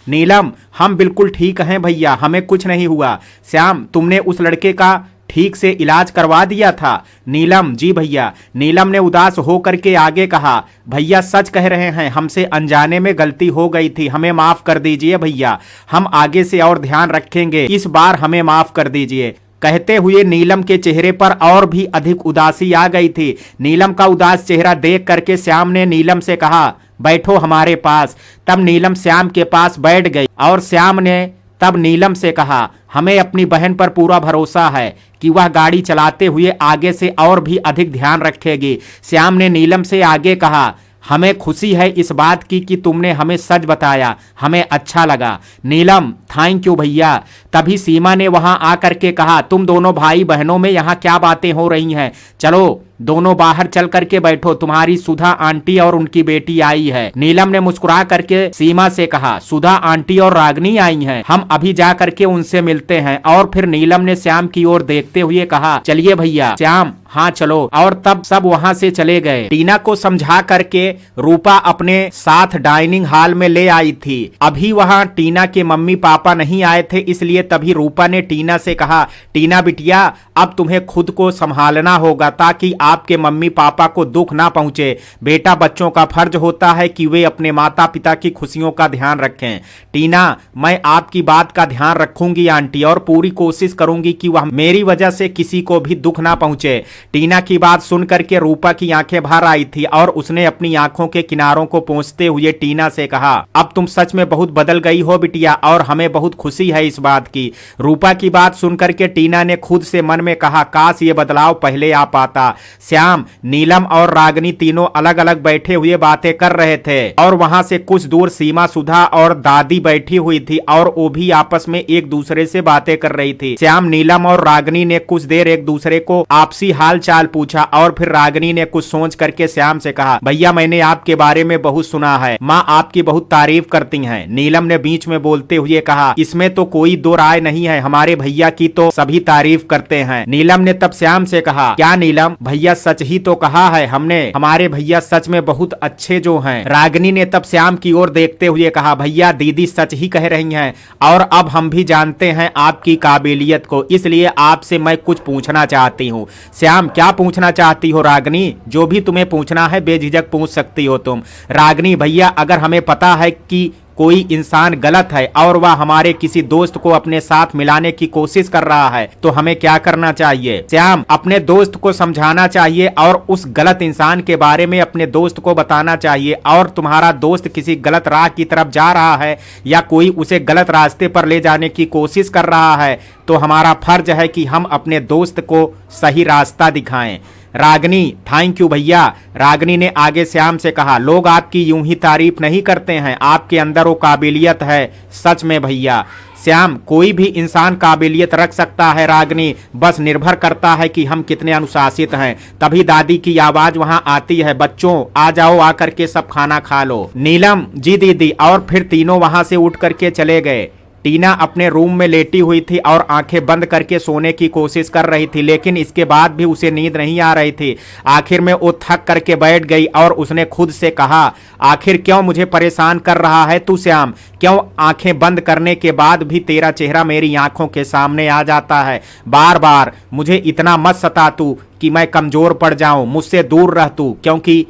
नीलम, हम बिल्कुल ठीक हैं भैया, हमें कुछ नहीं हुआ। श्याम, तुमने उस लड़के का ठीक से इलाज करवा दिया था? नीलम, जी भैया। नीलम ने उदास होकर के आगे कहा, भैया सच कह रहे हैं, हमसे अनजाने में गलती हो गई थी, हमें माफ कर दीजिए भैया, हम आगे से और ध्यान रखेंगे, इस बार हमें माफ कर दीजिए। कहते हुए नीलम के चेहरे पर और भी अधिक उदासी आ गई थी। नीलम का उदास चेहरा देख करके श्याम ने नीलम से कहा, बैठो हमारे पास। तब नीलम श्याम के पास बैठ गई और श्याम ने तब नीलम से कहा, हमें अपनी बहन पर पूरा भरोसा है कि वह गाड़ी चलाते हुए आगे से और भी अधिक ध्यान रखेगी। श्याम ने नीलम से आगे कहा, हमें खुशी है इस बात की कि तुमने हमें सच बताया, हमें अच्छा लगा। नीलम, थैंक यू भैया। तभी सीमा ने वहां आकर के कहा, तुम दोनों भाई बहनों में यहाँ क्या बातें हो रही हैं? चलो दोनों बाहर चल करके बैठो, तुम्हारी सुधा आंटी और उनकी बेटी आई है। नीलम ने मुस्कुरा करके सीमा से कहा, सुधा आंटी और रागनी आई हैं, हम अभी जा करके उनसे मिलते हैं। और फिर नीलम ने श्याम की ओर देखते हुए कहा, चलिए भैया। श्याम, हाँ चलो। और तब सब वहां से चले गए। टीना को समझा करके रूपा अपने साथ डाइनिंग हॉल में ले आई थी। अभी वहां टीना के मम्मी पापा नहीं आए थे, इसलिए तभी रूपा ने टीना से कहा, टीना बिटिया, अब तुम्हें खुद को संभालना होगा ताकि आपके मम्मी पापा को दुख ना पहुंचे। बेटा, बच्चों का फर्ज होता है कि वे अपने माता पिता की खुशियों का ध्यान रखें। टीना, मैं आपकी बात का ध्यान रखूंगी आंटी, और पूरी कोशिश करूंगी कि वह मेरी वजह से किसी को भी दुख ना पहुंचे। टीना की बात सुनकर के रूपा की आंखें भर आई थी और उसने अपनी आंखों के किनारों को पोंछते हुए टीना से कहा, अब तुम सच में बहुत बदल गई हो बिटिया, और हमें बहुत खुशी है इस बात की। रूपा की बात सुनकर के टीना ने खुद से मन में कहा, काश ये बदलाव पहले आ पाता। श्याम, नीलम और रागनी तीनों अलग अलग बैठे हुए बातें कर रहे थे और वहां से कुछ दूर सीमा, सुधा और दादी बैठी हुई थी और वो भी आपस में एक दूसरे से बातें कर रही थी। श्याम, नीलम और रागनी ने कुछ देर एक दूसरे को आपसी हाल चाल पूछा और फिर रागनी ने कुछ सोच करके श्याम से कहा, भैया मैंने आपके बारे में बहुत सुना है, माँ आपकी बहुत तारीफ करती हैं। नीलम ने बीच में बोलते हुए कहा, इसमें तो कोई दो राय नहीं है, हमारे भैया की तो सभी तारीफ करते हैं। नीलम ने तब श्याम से कहा, क्या नीलम भैया, सच ही तो कहा है हमने, हमारे भैया सच में बहुत अच्छे जो हैं। रागनी ने तब श्याम की ओर देखते हुए कहा, भैया दीदी सच ही कह रही हैं, और अब हम भी जानते हैं आपकी काबिलियत को, इसलिए आपसे मैं कुछ पूछना चाहती हूँ। श्याम, क्या पूछना चाहती हो रागनी? जो भी तुम्हें पूछना है बेझिझक पूछ सकती हो तुम। रागनी, भैया अगर हमें पता है कि कोई इंसान गलत है और वह हमारे किसी दोस्त को अपने साथ मिलाने की कोशिश कर रहा है तो हमें क्या करना चाहिए? श्याम, अपने दोस्त को समझाना चाहिए और उस गलत इंसान के बारे में अपने दोस्त को बताना चाहिए, और तुम्हारा दोस्त किसी गलत राह की तरफ जा रहा है या कोई उसे गलत रास्ते पर ले जाने की कोशिश कर रहा है तो हमारा फर्ज है कि हम अपने दोस्त को सही रास्ता दिखाएं। रागनी, थैंक यू भैया। रागनी ने आगे श्याम से कहा, लोग आपकी यूं ही तारीफ नहीं करते हैं, आपके अंदर वो काबिलियत है, सच में भैया। श्याम, कोई भी इंसान काबिलियत रख सकता है रागनी, बस निर्भर करता है कि हम कितने अनुशासित हैं। तभी दादी की आवाज वहां आती है, बच्चों आ जाओ, आकर के सब खाना खा लो। नीलम, जी दीदी। और फिर तीनों वहां से उठ करके चले गए। टीना अपने रूम में लेटी हुई थी और आंखें बंद करके सोने की कोशिश कर रही थी, लेकिन इसके बाद भी उसे नींद नहीं आ रही थी। आखिर में वो थक करके बैठ गई और उसने खुद से कहा, आखिर क्यों मुझे परेशान कर रहा है तू श्याम? क्यों आंखें बंद करने के बाद भी तेरा चेहरा मेरी आंखों के सामने आ जाता है? बार बार मुझे इतना मत सता तू कि मैं कमजोर पड़ जाऊं, मुझसे दूर रह तू, क्योंकि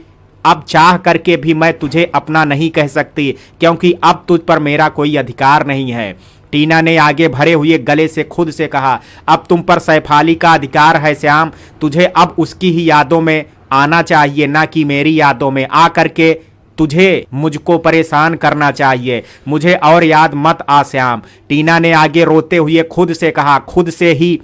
अब चाह करके भी मैं तुझे अपना नहीं कह सकती, क्योंकि अब तुझ पर मेरा कोई अधिकार नहीं है। टीना ने आगे भरे हुए गले से खुद से कहा, अब तुम पर सैफाली का अधिकार है श्याम, तुझे अब उसकी ही यादों में आना चाहिए, ना कि मेरी यादों में आ करके तुझे मुझको परेशान करना चाहिए। मुझे और याद मत आ श्याम। टीना ने आगे रोते हुए खुद से कहा, खुद से ही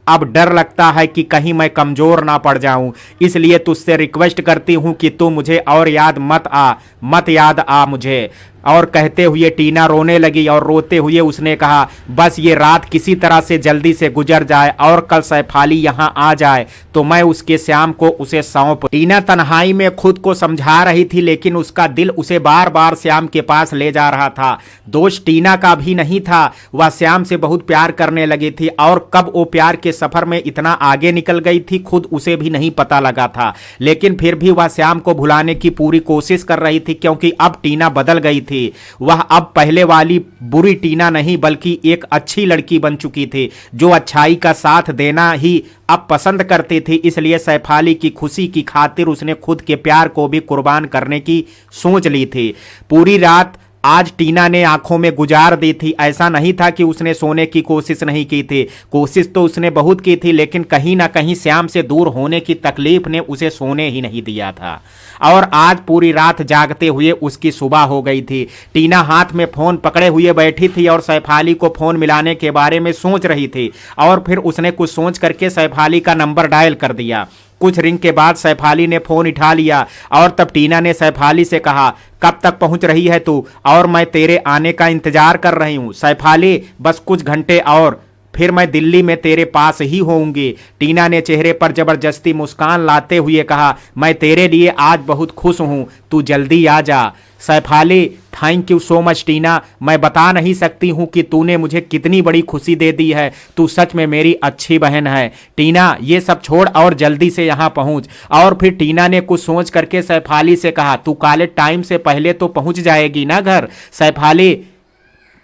अब डर लगता है कि कहीं मैं कमजोर ना पड़ जाऊं, इसलिए तुझसे रिक्वेस्ट करती हूं कि तू मुझे और याद मत याद आ मुझे। और कहते हुए टीना रोने लगी और रोते हुए उसने कहा, बस ये रात किसी तरह से जल्दी से गुजर जाए और कल सैफाली यहाँ आ जाए तो मैं उसके श्याम को उसे सौंप। टीना तन्हाई में खुद को समझा रही थी, लेकिन उसका दिल उसे बार बार श्याम के पास ले जा रहा था। दोष टीना का भी नहीं था, वह श्याम से बहुत प्यार करने लगी थी और कब वो प्यार के सफर में इतना आगे निकल गई थी खुद उसे भी नहीं पता लगा था। लेकिन फिर भी वह श्याम को भुलाने की पूरी कोशिश कर रही थी, क्योंकि अब टीना बदल गई थी। वह अब पहले वाली बुरी टीना नहीं बल्कि एक अच्छी लड़की बन चुकी थी, जो अच्छाई का साथ देना ही अब पसंद करती थी। इसलिए सैफ अली की खुशी की खातिर उसने खुद के प्यार को भी कुर्बान करने की सोच ली थी। पूरी रात आज टीना ने आंखों में गुजार दी थी। ऐसा नहीं था कि उसने सोने की कोशिश नहीं की थी, कोशिश तो उसने बहुत की थी, लेकिन कहीं ना कहीं श्याम से दूर होने की तकलीफ ने उसे सोने ही नहीं दिया था। और आज पूरी रात जागते हुए उसकी सुबह हो गई थी। टीना हाथ में फोन पकड़े हुए बैठी थी और सैफ अली को फोन मिलाने के बारे में सोच रही थी। और फिर उसने कुछ सोच करके सैफ अली का नंबर डायल कर दिया। कुछ रिंग के बाद सैफ अली ने फोन उठा लिया और तब टीना ने सैफ अली से कहा, कब तक पहुंच रही है तू? और मैं तेरे आने का इंतजार कर रही हूं। सैफ अली, बस कुछ घंटे और, फिर मैं दिल्ली में तेरे पास ही होऊंगी। टीना ने चेहरे पर जबरदस्ती मुस्कान लाते हुए कहा, मैं तेरे लिए आज बहुत खुश हूं, तू जल्दी आ जा। Saif Ali, thank you so much Tina, मैं बता नहीं सकती हूं कि तूने मुझे कितनी बड़ी खुशी दे दी है। तू सच में मेरी अच्छी बहन है। टीना, ये सब छोड़ और जल्दी से यहां पहुंच। और फिर टीना ने कुछ सोच करके सैफ अली से कहा, तू कॉलेज टाइम से पहले तो पहुंच जाएगी ना घर? सैफ अली,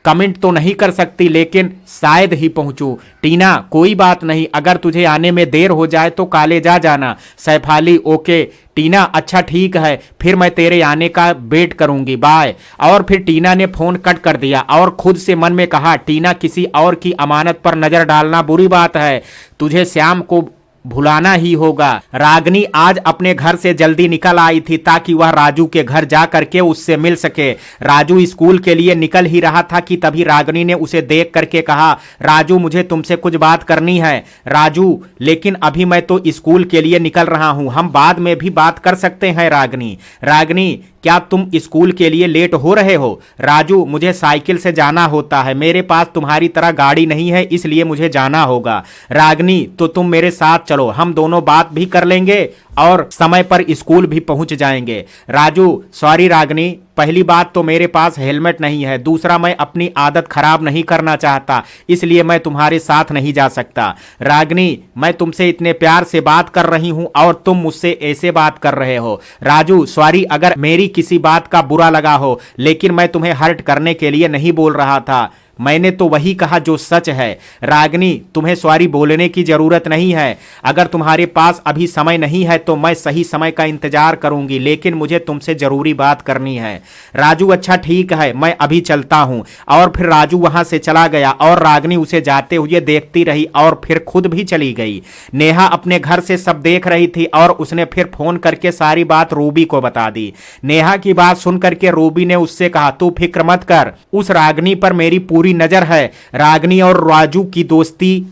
कमेंट तो नहीं कर सकती लेकिन शायद ही पहुंचूं। टीना, कोई बात नहीं, अगर तुझे आने में देर हो जाए तो कॉलेज आ जाना। सैफ अली, ओके। टीना, अच्छा ठीक है, फिर मैं तेरे आने का वेट करूंगी, बाय। और फिर टीना ने फोन कट कर दिया और खुद से मन में कहा, टीना, किसी और की अमानत पर नजर डालना बुरी बात है, तुझे श्याम को भुलाना ही होगा। रागनी आज अपने घर से जल्दी निकल आई थी ताकि वह राजू के घर जा करके उससे मिल सके। राजू स्कूल के लिए निकल ही रहा था कि तभी रागनी ने उसे देख करके कहा, राजू, मुझे तुमसे कुछ बात करनी है। राजू, लेकिन अभी मैं तो स्कूल के लिए निकल रहा हूं, हम बाद में भी बात कर सकते हैं। रागनी, रागनी, क्या तुम स्कूल के लिए लेट हो रहे हो? राजू, मुझे साइकिल से जाना होता है, मेरे पास तुम्हारी तरह गाड़ी नहीं है, इसलिए मुझे जाना होगा। रागनी, तो तुम मेरे साथ चलो, हम दोनों बात भी कर लेंगे और समय पर स्कूल भी पहुंच जाएंगे। राजू, सॉरी रागनी, पहली बात तो मेरे पास हेलमेट नहीं है, दूसरा मैं अपनी आदत खराब नहीं करना चाहता, इसलिए मैं तुम्हारे साथ नहीं जा सकता। रागनी, मैं तुमसे इतने प्यार से बात कर रही हूं और तुम मुझसे ऐसे बात कर रहे हो। राजू, सॉरी अगर मेरी किसी बात का बुरा लगा हो, लेकिन मैं तुम्हें हर्ट करने के लिए नहीं बोल रहा था, मैंने तो वही कहा जो सच है। रागनी, तुम्हें सॉरी बोलने की जरूरत नहीं है, अगर तुम्हारे पास अभी समय नहीं है तो मैं सही समय का इंतजार करूंगी, लेकिन मुझे तुमसे जरूरी बात करनी है। राजू, अच्छा ठीक है, मैं अभी चलता हूं। और फिर राजू वहां से चला गया और रागनी उसे जाते हुए देखती रही और फिर खुद भी चली गई। नेहा अपने घर से सब देख रही थी और उसने फिर फोन करके सारी बात रूबी को बता दी। नेहा की बात सुन करके रूबी ने उससे कहा, तू फिक्र मत कर, उस रागनी पर मेरी पूरी नजर है। रागनी और राजू की दोस्ती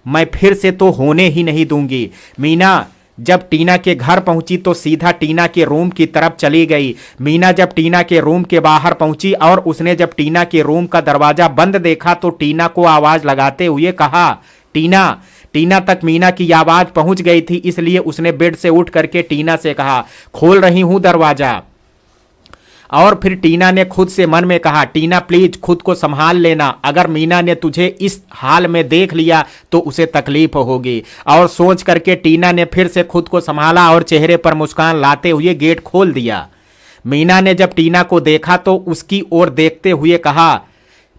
मैं फिर से तो होने ही नहीं दूंगी। मीना जब टीना के घर पहुंची तो सीधा टीना के रूम की तरफ चली गई। मीना जब टीना के रूम के बाहर पहुंची और उसने जब टीना के रूम का दरवाजा बंद देखा तो टीना को आवाज लगाते हुए कहा, टीना। टीना तक मीना की आवाज पहुंच गई थी, इसलिए उसने बेड से उठ करके टीना से कहा, खोल रही हूं दरवाजा। और फिर टीना ने खुद से मन में कहा, टीना प्लीज खुद को संभाल लेना, अगर मीना ने तुझे इस हाल में देख लिया तो उसे तकलीफ होगी। और सोच करके टीना ने फिर से खुद को संभाला और चेहरे पर मुस्कान लाते हुए गेट खोल दिया। मीना ने जब टीना को देखा तो उसकी ओर देखते हुए कहा,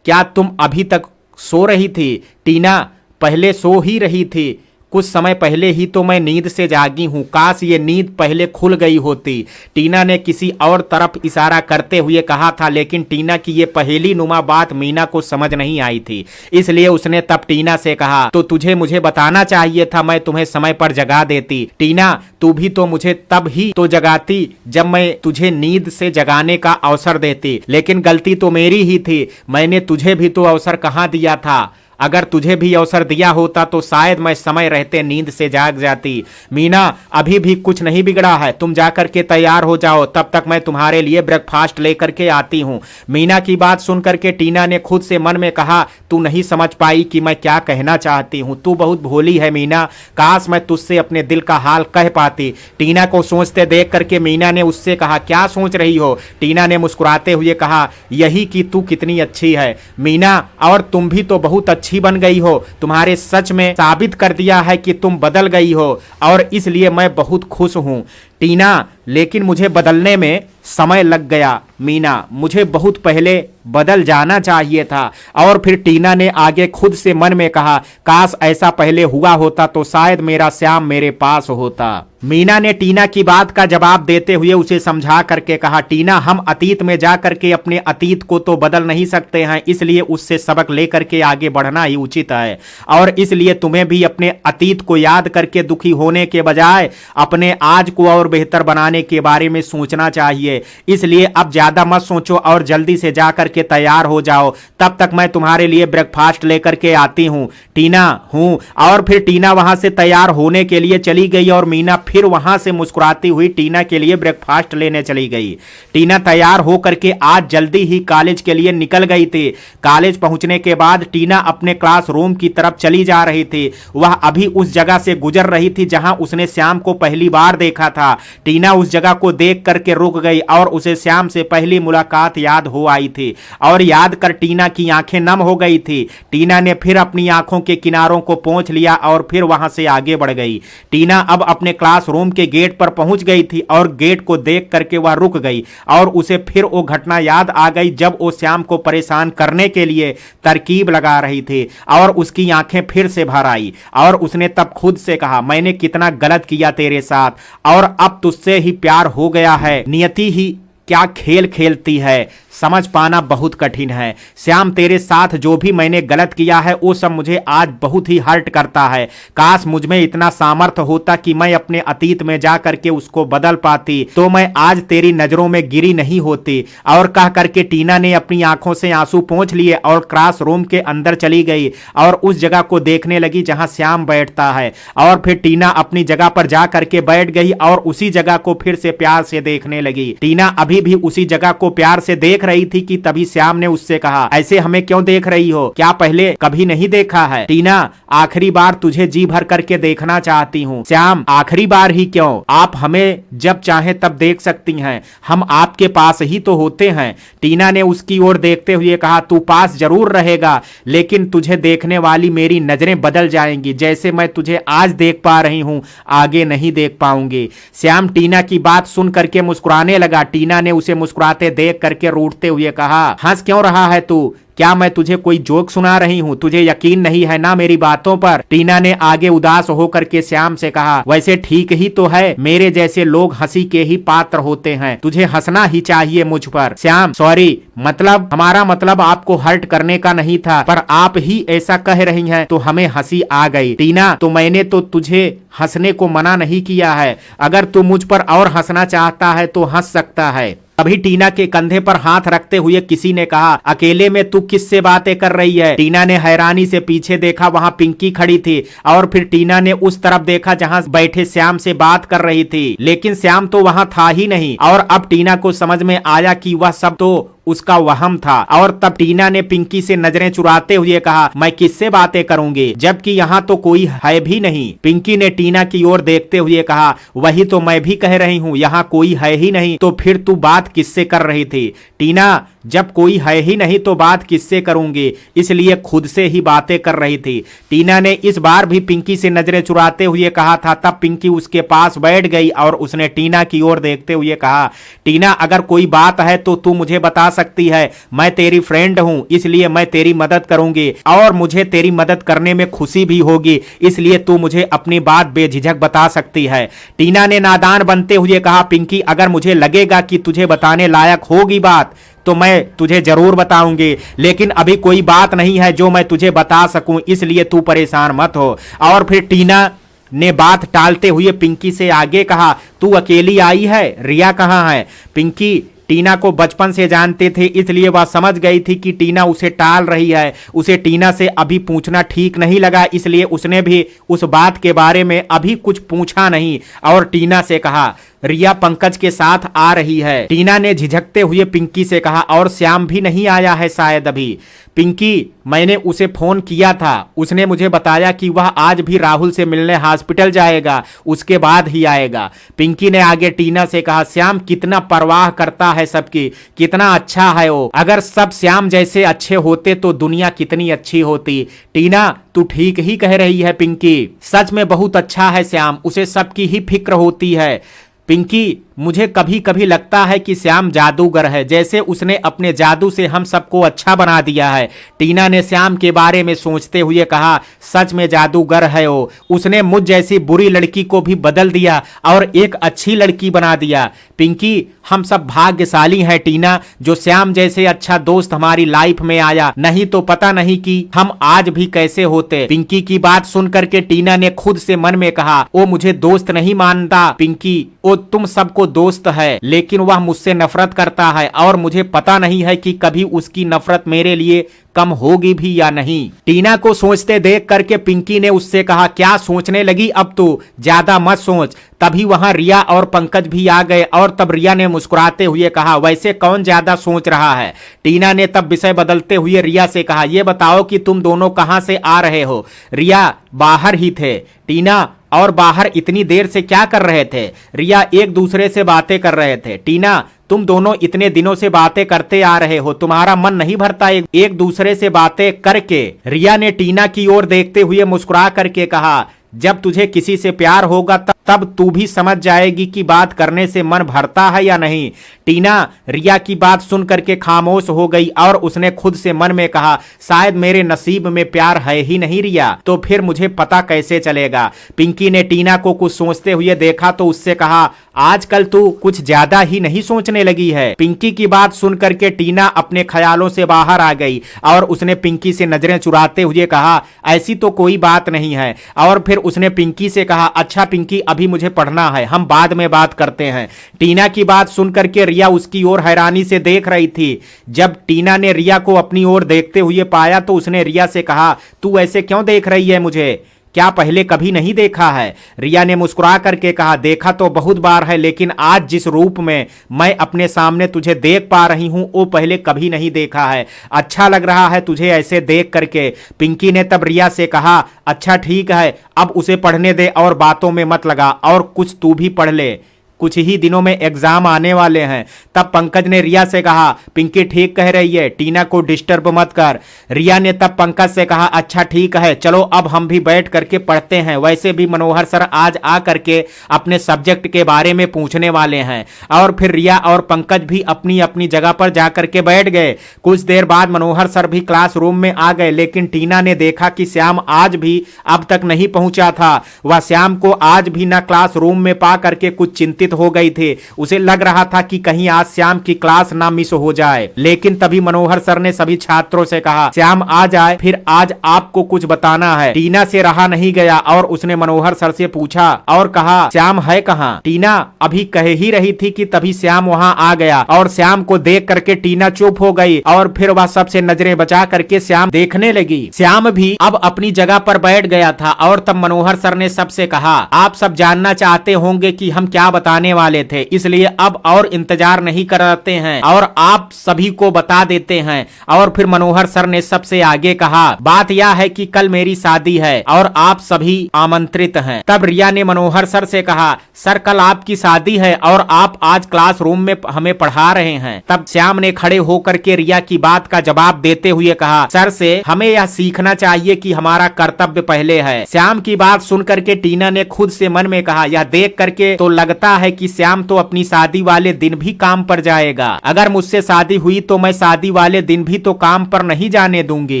क्या तुम अभी तक सो रही थी? टीना, पहले सो ही रही थी, कुछ समय पहले ही तो मैं नींद से जागी हूं, काश ये नींद पहले खुल गई होती। टीना ने किसी और तरफ इशारा करते हुए कहा था, लेकिन टीना की ये पहेली नुमा बात मीना को समझ नहीं आई थी, इसलिए उसने तब टीना से कहा, तो तुझे मुझे बताना चाहिए था, मैं तुम्हें समय पर जगा देती। टीना, तू भी तो मुझे तब ही तो जगाती जब मैं तुझे नींद से जगाने का अवसर देती, लेकिन गलती तो मेरी ही थी, मैंने तुझे भी तो अवसर कहाँ दिया था। अगर तुझे भी अवसर दिया होता तो शायद मैं समय रहते नींद से जाग जाती। मीना, अभी भी कुछ नहीं बिगड़ा है, तुम जाकर के तैयार हो जाओ, तब तक मैं तुम्हारे लिए ब्रेकफास्ट लेकर के आती हूँ। मीना की बात सुनकर के टीना ने खुद से मन में कहा, तू नहीं समझ पाई कि मैं क्या कहना चाहती हूँ, तू बहुत भोली है मीना, काश मैं तुझसे अपने दिल का हाल कह पाती। टीना को सोचते देख करके मीना ने उससे कहा, क्या सोच रही हो? टीना ने मुस्कुराते हुए कहा, यही कि तू कितनी अच्छी है मीना, और तुम भी तो बहुत अच्छी बन गई हो, तुम्हारे सच में साबित कर दिया है कि तुम बदल गई हो और इसलिए मैं बहुत खुश हूं। टीना, लेकिन मुझे बदलने में समय लग गया मीना, मुझे बहुत पहले बदल जाना चाहिए था। और फिर टीना ने आगे खुद से मन में कहा, काश ऐसा पहले हुआ होता तो शायद मेरा श्याम मेरे पास होता। मीना ने टीना की बात का जवाब देते हुए उसे समझा करके कहा, टीना, हम अतीत में जा करके अपने अतीत को तो बदल नहीं सकते हैं, इसलिए उससे सबक लेकर के आगे बढ़ना ही उचित है। और इसलिए तुम्हें भी अपने अतीत को याद करके दुखी होने के बजाय अपने आज को और बेहतर बनाने के बारे में सोचना चाहिए। इसलिए अब ज्यादा मत सोचो और जल्दी से जा करके तैयार हो जाओ, तब तक मैं तुम्हारे लिए ब्रेकफास्ट लेकर के आती हूँ। टीना, हूँ। और फिर टीना वहां से तैयार होने के लिए चली गई और मीना फिर वहां से मुस्कुराती हुई टीना के लिए ब्रेकफास्ट लेने चली गई। टीना तैयार होकर के आज जल्दी ही कॉलेज के लिए निकल गई थी। कॉलेज पहुंचने के बाद टीना अपने क्लासरूम की तरफ चली जा रही थी। वह अभी उस जगह से गुजर रही थी जहां उसने श्याम को पहली बार देखा था। टीना उस जगह को देख करके रुक गई और उसे श्याम से पहली मुलाकात याद हो आई थी और याद कर टीना की आंखें नम हो गई थी। टीना ने फिर अपनी आंखों के किनारों को पोंछ लिया और फिर वहां से आगे बढ़ गई। टीना अब अपने क्लासरूम के गेट पर पहुंच गई थी और गेट को देख करके वह रुक गई और उसे फिर वो घटना याद आ गई जब वो श्याम को परेशान करने के लिए तरकीब लगा रही थी और उसकी आंखें फिर से भर आई और उसने तब खुद से कहा, मैंने कितना गलत किया तेरे साथ और अब तुझसे ही प्यार हो गया है। नियति ही क्या खेल खेलती है, समझ पाना बहुत कठिन है। श्याम, तेरे साथ जो भी मैंने गलत किया है वो सब मुझे आज बहुत ही हर्ट करता है। काश मुझ में इतना सामर्थ्य होता कि मैं अपने अतीत में जा करके उसको बदल पाती तो मैं आज तेरी नजरों में गिरी नहीं होती। और कह करके टीना ने अपनी आंखों से आंसू पोंछ लिए और क्लासरूम के अंदर चली गई और उस जगह को देखने लगी जहां श्याम बैठता है। और फिर टीना अपनी जगह पर जा करके बैठ गई और उसी जगह को फिर से प्यार से देखने लगी। टीना अभी भी उसी जगह को प्यार से देख रही थी कि तभी श्याम ने उससे कहा, ऐसे हमें क्यों देख रही हो, क्या पहले कभी नहीं देखा है? टीना, आखिरी बार तुझे जी भर करके देखना चाहती हूँ। श्याम, आखिरी बार ही क्यों, आप हमें जब चाहे तब देख सकती हैं, हम आपके पास ही तो होते हैं। टीना ने उसकी ओर देखते हुए कहा, तू पास जरूर रहेगा लेकिन तुझे देखने वाली मेरी नजरें बदल जाएंगी। जैसे मैं तुझे आज देख पा रही हूँ आगे नहीं देख पाऊंगी। श्याम टीना की बात सुन करके मुस्कुराने लगा। टीना ने उसे मुस्कुराते देख करके रूठते हुए कहा, हंस क्यों रहा है तू? क्या मैं तुझे कोई जोक सुना रही हूँ? तुझे यकीन नहीं है ना मेरी बातों पर? टीना ने आगे उदास होकर के श्याम से कहा, वैसे ठीक ही तो है, मेरे जैसे लोग हंसी के ही पात्र होते हैं, तुझे हंसना ही चाहिए मुझ पर। श्याम, सॉरी, मतलब हमारा मतलब आपको हर्ट करने का नहीं था, पर आप ही ऐसा कह रही हैं तो हमें हंसी आ गई। टीना, तो मैंने तो तुझे हंसने को मना नहीं किया है, अगर तू मुझ पर और हंसना चाहता है तो हंस सकता है। अभी टीना के कंधे पर हाथ रखते हुए किसी ने कहा, अकेले में तू किससे बातें कर रही है? टीना ने हैरानी से पीछे देखा, वहां पिंकी खड़ी थी और फिर टीना ने उस तरफ देखा जहां बैठे श्याम से बात कर रही थी, लेकिन श्याम तो वहां था ही नहीं। और अब टीना को समझ में आया कि वह सब तो उसका वहम था और तब टीना ने पिंकी से नजरें चुराते हुए कहा, मैं किससे बातें करूंगी जबकि यहाँ तो कोई है भी नहीं। पिंकी ने टीना की ओर देखते हुए कहा, वही तो मैं भी कह रही हूँ, यहाँ कोई है ही नहीं, तो फिर तू बात किससे कर रही थी? टीना, जब कोई है ही नहीं तो बात किससे करूंगी, इसलिए खुद से ही बातें कर रही थी। टीना ने इस बार भी पिंकी से नजरें चुराते हुए कहा था। तब पिंकी उसके पास बैठ गई और उसने टीना की ओर देखते हुए कहा, टीना, अगर कोई बात है तो तू मुझे बता सकती है, मैं तेरी फ्रेंड हूं, इसलिए मैं तेरी मदद करूंगी और मुझे तेरी मदद करने में खुशी भी होगी, इसलिए तू मुझे अपनी बात बेझिझक बता सकती है। टीना ने नादान बनते हुए कहा, पिंकी, अगर मुझे लगेगा कि तुझे बताने लायक होगी बात तो मैं तुझे जरूर बताऊंगी, लेकिन अभी कोई बात नहीं है जो मैं तुझे बता सकूं, इसलिए तू परेशान मत हो। और फिर टीना ने बात टालते हुए पिंकी से आगे कहा, तू अकेली आई है, रिया कहाँ है? पिंकी टीना को बचपन से जानते थे, इसलिए वह समझ गई थी कि टीना उसे टाल रही है। उसे टीना से अभी पूछना ठीक नहीं लगा, इसलिए उसने भी उस बात के बारे में अभी कुछ पूछा नहीं और टीना से कहा, रिया पंकज के साथ आ रही है। टीना ने झिझकते हुए पिंकी से कहा, और श्याम भी नहीं आया है शायद अभी? पिंकी, मैंने उसे फोन किया था, उसने मुझे बताया कि वह आज भी राहुल से मिलने हॉस्पिटल जाएगा, उसके बाद ही आएगा। पिंकी ने आगे टीना से कहा, श्याम कितना परवाह करता है सबकी, कितना अच्छा है वो, अगर सब श्याम जैसे अच्छे होते तो दुनिया कितनी अच्छी होती। टीना, तू ठीक ही कह रही है पिंकी, सच में बहुत अच्छा है श्याम, उसे सबकी ही फिक्र होती है। पिंकी, मुझे कभी कभी लगता है कि श्याम जादूगर है, जैसे उसने अपने जादू से हम सबको अच्छा बना दिया है। टीना ने श्याम के बारे में सोचते हुए कहा, सच में जादूगर है वो। उसने मुझ जैसी बुरी लड़की को भी बदल दिया और एक अच्छी लड़की बना दिया। पिंकी, हम सब भाग्यशाली हैं टीना, जो श्याम जैसे अच्छा दोस्त हमारी लाइफ में आया, नहीं तो पता नहीं कि हम आज भी कैसे होते। पिंकी की बात सुनकर के टीना ने खुद से मन में कहा, वो मुझे दोस्त नहीं मानता पिंकी, वो तुम सबको दोस्त है, लेकिन वह मुझसे नफरत करता है और मुझे पता नहीं है कि कभी उसकी नफरत मेरे लिए कम होगी भी या नहीं। टीना को सोचते देख करके पिंकी ने उससे कहा, क्या सोचने लगी, अब तो ज्यादा मत सोच। तभी वहां रिया और पंकज भी आ गए और तब रिया ने मुस्कुराते हुए कहा, वैसे कौन ज्यादा सोच रहा है। टीना ने तब विषय बदलते हुए रिया से कहा, यह बताओ कि तुम दोनों कहां से आ रहे हो। रिया, बाहर ही थे। टीना, और बाहर इतनी देर से क्या कर रहे थे। रिया, एक दूसरे से बातें कर रहे थे। टीना, तुम दोनों इतने दिनों से बातें करते आ रहे हो, तुम्हारा मन नहीं भरता एक दूसरे से बातें करके। रिया ने टीना की ओर देखते हुए मुस्कुरा करके कहा, जब तुझे किसी से प्यार होगा तब तू भी समझ जाएगी कि बात करने से मन भरता है या नहीं। टीना रिया की बात सुन करके खामोश हो गई और उसने खुद से मन में कहा, शायद मेरे नसीब में प्यार है ही नहीं रिया, तो फिर मुझे पता कैसे चलेगा। पिंकी ने टीना को कुछ सोचते हुए देखा तो उससे कहा, आजकल तू कुछ ज्यादा ही नहीं सोचने लगी है। पिंकी की बात सुन करके टीना अपने ख्यालों से बाहर आ गई और उसने पिंकी से नजरें चुराते हुए कहा, ऐसी तो कोई बात नहीं है। और फिर उसने पिंकी से कहा, अच्छा पिंकी, अभी मुझे पढ़ना है, हम बाद में बात करते हैं। टीना की बात सुनकर के रिया उसकी ओर हैरानी से देख रही थी। जब टीना ने रिया को अपनी ओर देखते हुए पाया तो उसने रिया से कहा, तू ऐसे क्यों देख रही है मुझे, क्या पहले कभी नहीं देखा है। रिया ने मुस्कुरा करके कहा, देखा तो बहुत बार है, लेकिन आज जिस रूप में मैं अपने सामने तुझे देख पा रही हूं वो पहले कभी नहीं देखा है। अच्छा लग रहा है तुझे ऐसे देख करके। पिंकी ने तब रिया से कहा, अच्छा ठीक है, अब उसे पढ़ने दे और बातों में मत लगा, और कुछ तू भी पढ़ ले, कुछ ही दिनों में एग्जाम आने वाले हैं। तब पंकज ने रिया से कहा, पिंकी ठीक कह रही है, टीना को डिस्टर्ब मत कर। रिया ने तब पंकज से कहा, अच्छा ठीक है, चलो अब हम भी बैठ करके पढ़ते हैं। वैसे भी मनोहर सर आज आ करके अपने सब्जेक्ट के बारे में पूछने वाले हैं। और फिर रिया और पंकज भी अपनी अपनी जगह पर जाकर के बैठ गए। कुछ देर बाद मनोहर सर भी क्लासरूम में आ गए, लेकिन टीना ने देखा कि श्याम आज भी अब तक नहीं पहुंचा था। वह श्याम को आज भी न क्लासरूम में पा करके कुछ चिंतित हो गई थी। उसे लग रहा था कि कहीं आज श्याम की क्लास ना मिस हो जाए। लेकिन तभी मनोहर सर ने सभी छात्रों से कहा, श्याम आ जाए, फिर आज आपको कुछ बताना है। टीना से रहा नहीं गया और उसने मनोहर सर से पूछा और कहा, श्याम है कहाँ। टीना अभी कह ही रही थी कि तभी श्याम वहां आ गया और श्याम को देख करके टीना चुप हो गई और फिर वह सबसे नजरें बचा करके श्याम देखने लगी। श्याम भी अब अपनी जगह पर बैठ गया था और तब मनोहर सर ने सबसे कहा, आप सब जानना चाहते होंगे कि हम क्या बताने वाले थे, इसलिए अब और इंतजार नहीं करते हैं और आप सभी को बता देते हैं। और फिर मनोहर सर ने सबसे आगे कहा, बात यह है कि कल मेरी शादी है और आप सभी आमंत्रित हैं। तब रिया ने मनोहर सर से कहा, सर कल आपकी शादी है और आप आज क्लासरूम में हमें पढ़ा रहे हैं। तब श्याम ने खड़े होकर के रिया की बात का जवाब देते हुए कहा, सर से हमें यह सीखना चाहिए कि हमारा कर्तव्य पहले है। श्याम की बात सुनकर के टीना ने खुद से मन में कहा, यह देख करके तो लगता है कि श्याम तो अपनी शादी वाले दिन भी काम पर जाएगा। अगर मुझसे शादी हुई तो मैं शादी वाले दिन भी तो काम पर नहीं जाने दूंगी।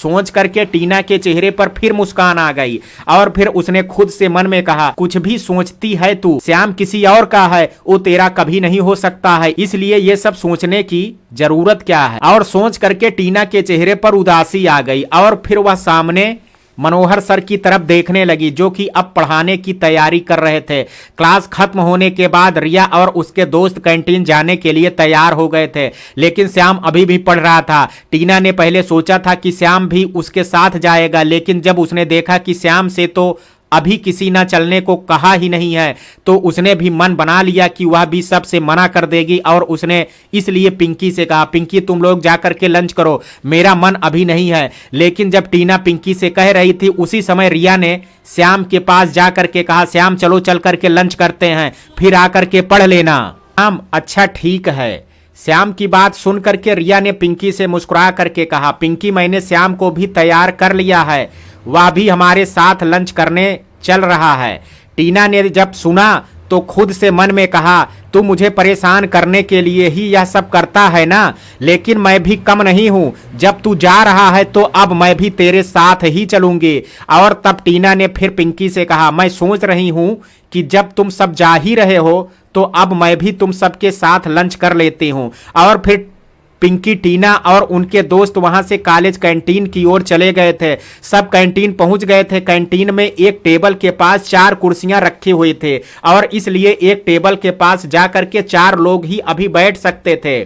सोच करके टीना के चेहरे पर फिर मुस्कान आ गई और फिर उसने खुद से मन में कहा, कुछ भी सोचती है तू, श्याम किसी और का है, वो तेरा कभी नहीं हो सकता है, इसलिए ये सब सोचने की जरूरत क्या है। और सोच करके टीना के चेहरे पर उदासी आ गई और फिर वह सामने मनोहर सर की तरफ देखने लगी, जो कि अब पढ़ाने की तैयारी कर रहे थे। क्लास खत्म होने के बाद रिया और उसके दोस्त कैंटीन जाने के लिए तैयार हो गए थे, लेकिन श्याम अभी भी पढ़ रहा था। टीना ने पहले सोचा था कि श्याम भी उसके साथ जाएगा, लेकिन जब उसने देखा कि श्याम से तो अभी किसी ना चलने को कहा ही नहीं है, तो उसने भी मन बना लिया कि वह भी सबसे मना कर देगी और उसने इसलिए पिंकी से कहा, पिंकी तुम लोग जाकर के लंच करो, मेरा मन अभी नहीं है। लेकिन जब टीना पिंकी से कह रही थी उसी समय रिया ने श्याम के पास जाकर के कहा, श्याम चलो चल करके लंच करते हैं, फिर आकर के पढ़ लेना। श्याम अच्छा ठीक है। श्याम की बात सुन करके रिया ने पिंकी से मुस्कुरा करके कहा, पिंकी मैंने श्याम को भी तैयार कर लिया है, वह भी हमारे साथ लंच करने चल रहा है। टीना ने जब सुना तो खुद से मन में कहा, तू मुझे परेशान करने के लिए ही यह सब करता है ना, लेकिन मैं भी कम नहीं हूं। जब तू जा रहा है तो अब मैं भी तेरे साथ ही चलूंगी। और तब टीना ने फिर पिंकी से कहा, मैं सोच रही हूं कि जब तुम सब जा ही रहे हो तो अब मैं भी तुम सबके साथ लंच कर लेती हूं। और फिर पिंकी, टीना और उनके दोस्त वहां से कॉलेज कैंटीन की ओर चले गए थे। सब कैंटीन पहुंच गए थे। कैंटीन में एक टेबल के पास 4 कुर्सियां रखी हुई थे और इसलिए एक टेबल के पास जाकर के 4 लोग ही अभी बैठ सकते थे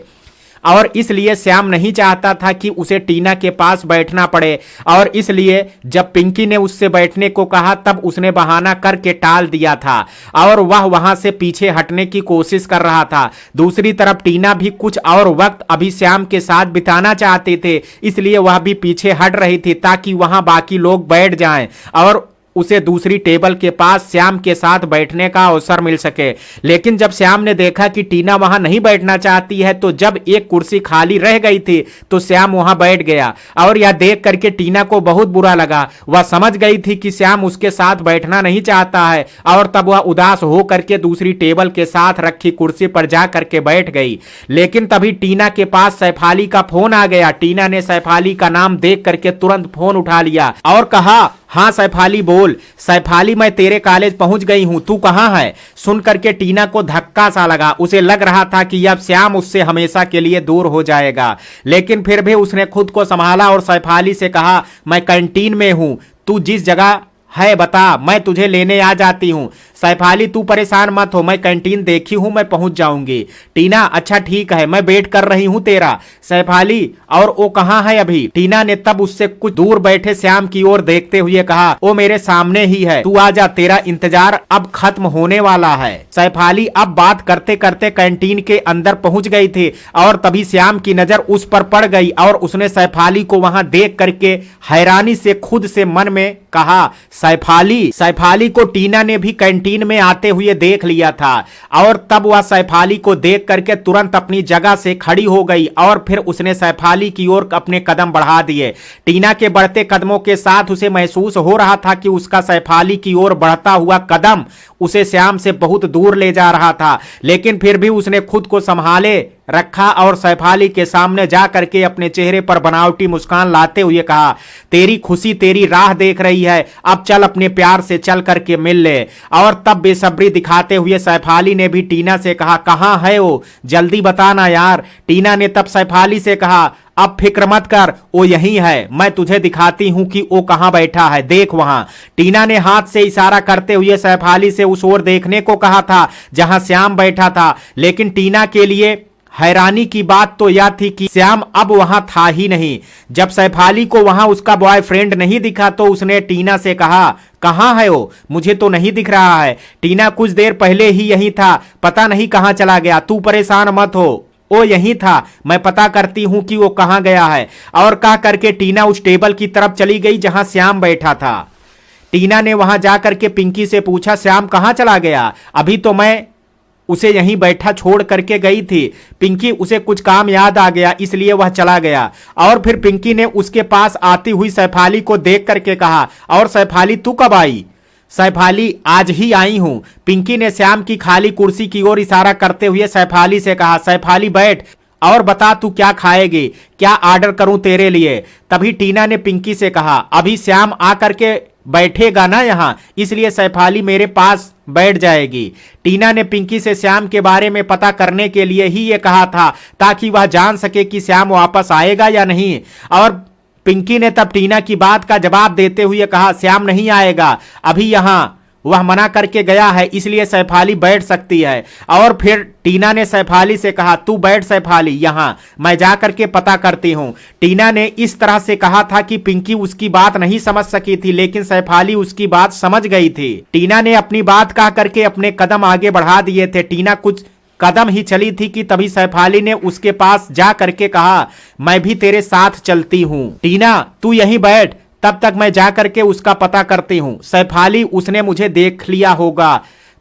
और इसलिए श्याम नहीं चाहता था कि उसे टीना के पास बैठना पड़े। और इसलिए जब पिंकी ने उससे बैठने को कहा तब उसने बहाना करके टाल दिया था और वह वहां से पीछे हटने की कोशिश कर रहा था। दूसरी तरफ टीना भी कुछ और वक्त अभी श्याम के साथ बिताना चाहते थे, इसलिए वह भी पीछे हट रही थी ताकि वहां बाकी लोग बैठ जाएं और उसे दूसरी टेबल के पास श्याम के साथ बैठने का अवसर मिल सके। लेकिन जब श्याम ने देखा कि टीना वहां नहीं बैठना चाहती है तो जब एक कुर्सी खाली रह गई थी तो श्याम वहां बैठ गया और यह देख करके टीना को बहुत बुरा लगा। वह समझ गई थी कि श्याम उसके साथ बैठना नहीं चाहता है और तब वह उदास हो करके दूसरी टेबल के साथ रखी कुर्सी पर जा करके बैठ गई। लेकिन तभी टीना के पास सैफाली का फोन आ गया। टीना ने सैफाली का नाम देख करके तुरंत फोन उठा लिया और कहा, हाँ सैफाली बोल। सैफाली, मैं तेरे कॉलेज पहुंच गई हूं, तू कहां है? सुन करके टीना को धक्का सा लगा। उसे लग रहा था कि अब श्याम उससे हमेशा के लिए दूर हो जाएगा, लेकिन फिर भी उसने खुद को संभाला और सैफाली से कहा, मैं कैंटीन में हूं, तू जिस जगह है बता, मैं तुझे लेने आ जाती हूं। सैफाली, तू परेशान मत हो, मैं कैंटीन देखी हूं, मैं पहुंच जाऊंगी। टीना, अच्छा ठीक है, मैं वेट कर रही हूं तेरा। सैफाली, और वो कहां है अभी? टीना ने तब उससे कुछ दूर बैठे श्याम की ओर देखते हुए कहा, वो मेरे सामने ही है, तू आजा, तेरा इंतजार अब खत्म होने वाला है। सैफाली अब बात करते करते कैंटीन के अंदर पहुंच गई थी और तभी श्याम की नजर उस पर पड़ गई और उसने सैफाली को वहां देख करके हैरानी से खुद से मन में कहा, सैफाली। सैफाली को टीना ने भी कैंटीन में आते हुए देख लिया था और तब वह सैफाली को देख करके तुरंत अपनी जगह से खड़ी हो गई और फिर उसने सैफाली की ओर अपने कदम बढ़ा दिए। टीना के बढ़ते कदमों के साथ उसे महसूस हो रहा था कि उसका सैफाली की ओर बढ़ता हुआ कदम उसे श्याम से बहुत दूर ले जा रहा था, लेकिन फिर भी उसने खुद को संभाले रखा और सैफाली के सामने जा करके अपने चेहरे पर बनावटी मुस्कान लाते हुए कहा, तेरी खुशी तेरी राह देख रही है, अब चल अपने प्यार से चल करके मिल ले। और तब बेसब्री दिखाते हुए सैफाली ने भी टीना से कहा, कहां है वो, जल्दी बताना यार। टीना ने तब सैफाली से कहा, अब फिक्र मत कर, वो यही है, मैं तुझे दिखाती हूं कि वो कहां बैठा है, देख वहां। टीना ने हाथ से इशारा करते हुए सैफाली से उस ओर देखने को कहा था जहां श्याम बैठा था, लेकिन टीना के लिए हैरानी की बात तो यह थी कि श्याम अब वहां था ही नहीं। जब सैफाली को वहां उसका बॉयफ्रेंड नहीं दिखा तो उसने टीना से कहा, कहां है वो, मुझे तो नहीं दिख रहा है। टीना, कुछ देर पहले ही यही था, पता नहीं कहां चला गया, तू परेशान मत हो, वो यही था, मैं पता करती हूं कि वो कहां गया है। और कह करके टीना उस टेबल की तरफ चली गई जहां श्याम बैठा था। टीना ने वहां जाकर के पिंकी से पूछा, श्याम कहां चला गया? अभी तो मैं उसे यहीं बैठा छोड़ करके गई थी। पिंकी, उसे कुछ काम याद आ गया इसलिए वह चला गया। और फिर पिंकी ने उसके पास आती हुई सैफाली को देख करके कहा, और सैफाली तू कब आई? सैफाली, आज ही आई हूं। पिंकी ने श्याम की खाली कुर्सी की ओर इशारा करते हुए सैफाली से कहा, सैफाली बैठ और बता तू क्या खाएगी, क्या ऑर्डर करूं तेरे लिए? तभी टीना ने पिंकी से कहा, अभी श्याम आकर के बैठेगा ना यहां, इसलिए सैफाली मेरे पास बैठ जाएगी। टीना ने पिंकी से श्याम के बारे में पता करने के लिए ही ये कहा था ताकि वह जान सके कि श्याम वापस आएगा या नहीं। और पिंकी ने तब टीना की बात का जवाब देते हुए कहा, श्याम नहीं आएगा, अभी यहां वह मना करके गया है, इसलिए सैफाली बैठ सकती है। और फिर टीना ने सैफाली से कहा, तू बैठ सैफाली यहां, मैं जाकर के पता करती हूं। टीना ने इस तरह से कहा था कि पिंकी उसकी बात नहीं समझ सकी थी, लेकिन सैफाली उसकी बात समझ गई थी। टीना ने अपनी बात कह करके अपने कदम आगे बढ़ा दिए थे। टीना कुछ कदम ही चली थी कि तभी सैफाली ने उसके पास जा करके कहा, मैं भी तेरे साथ चलती हूं। टीना, तू यहीं बैठ, तब तक मैं जाकर के उसका पता करती हूं। सैफाली, उसने मुझे देख लिया होगा,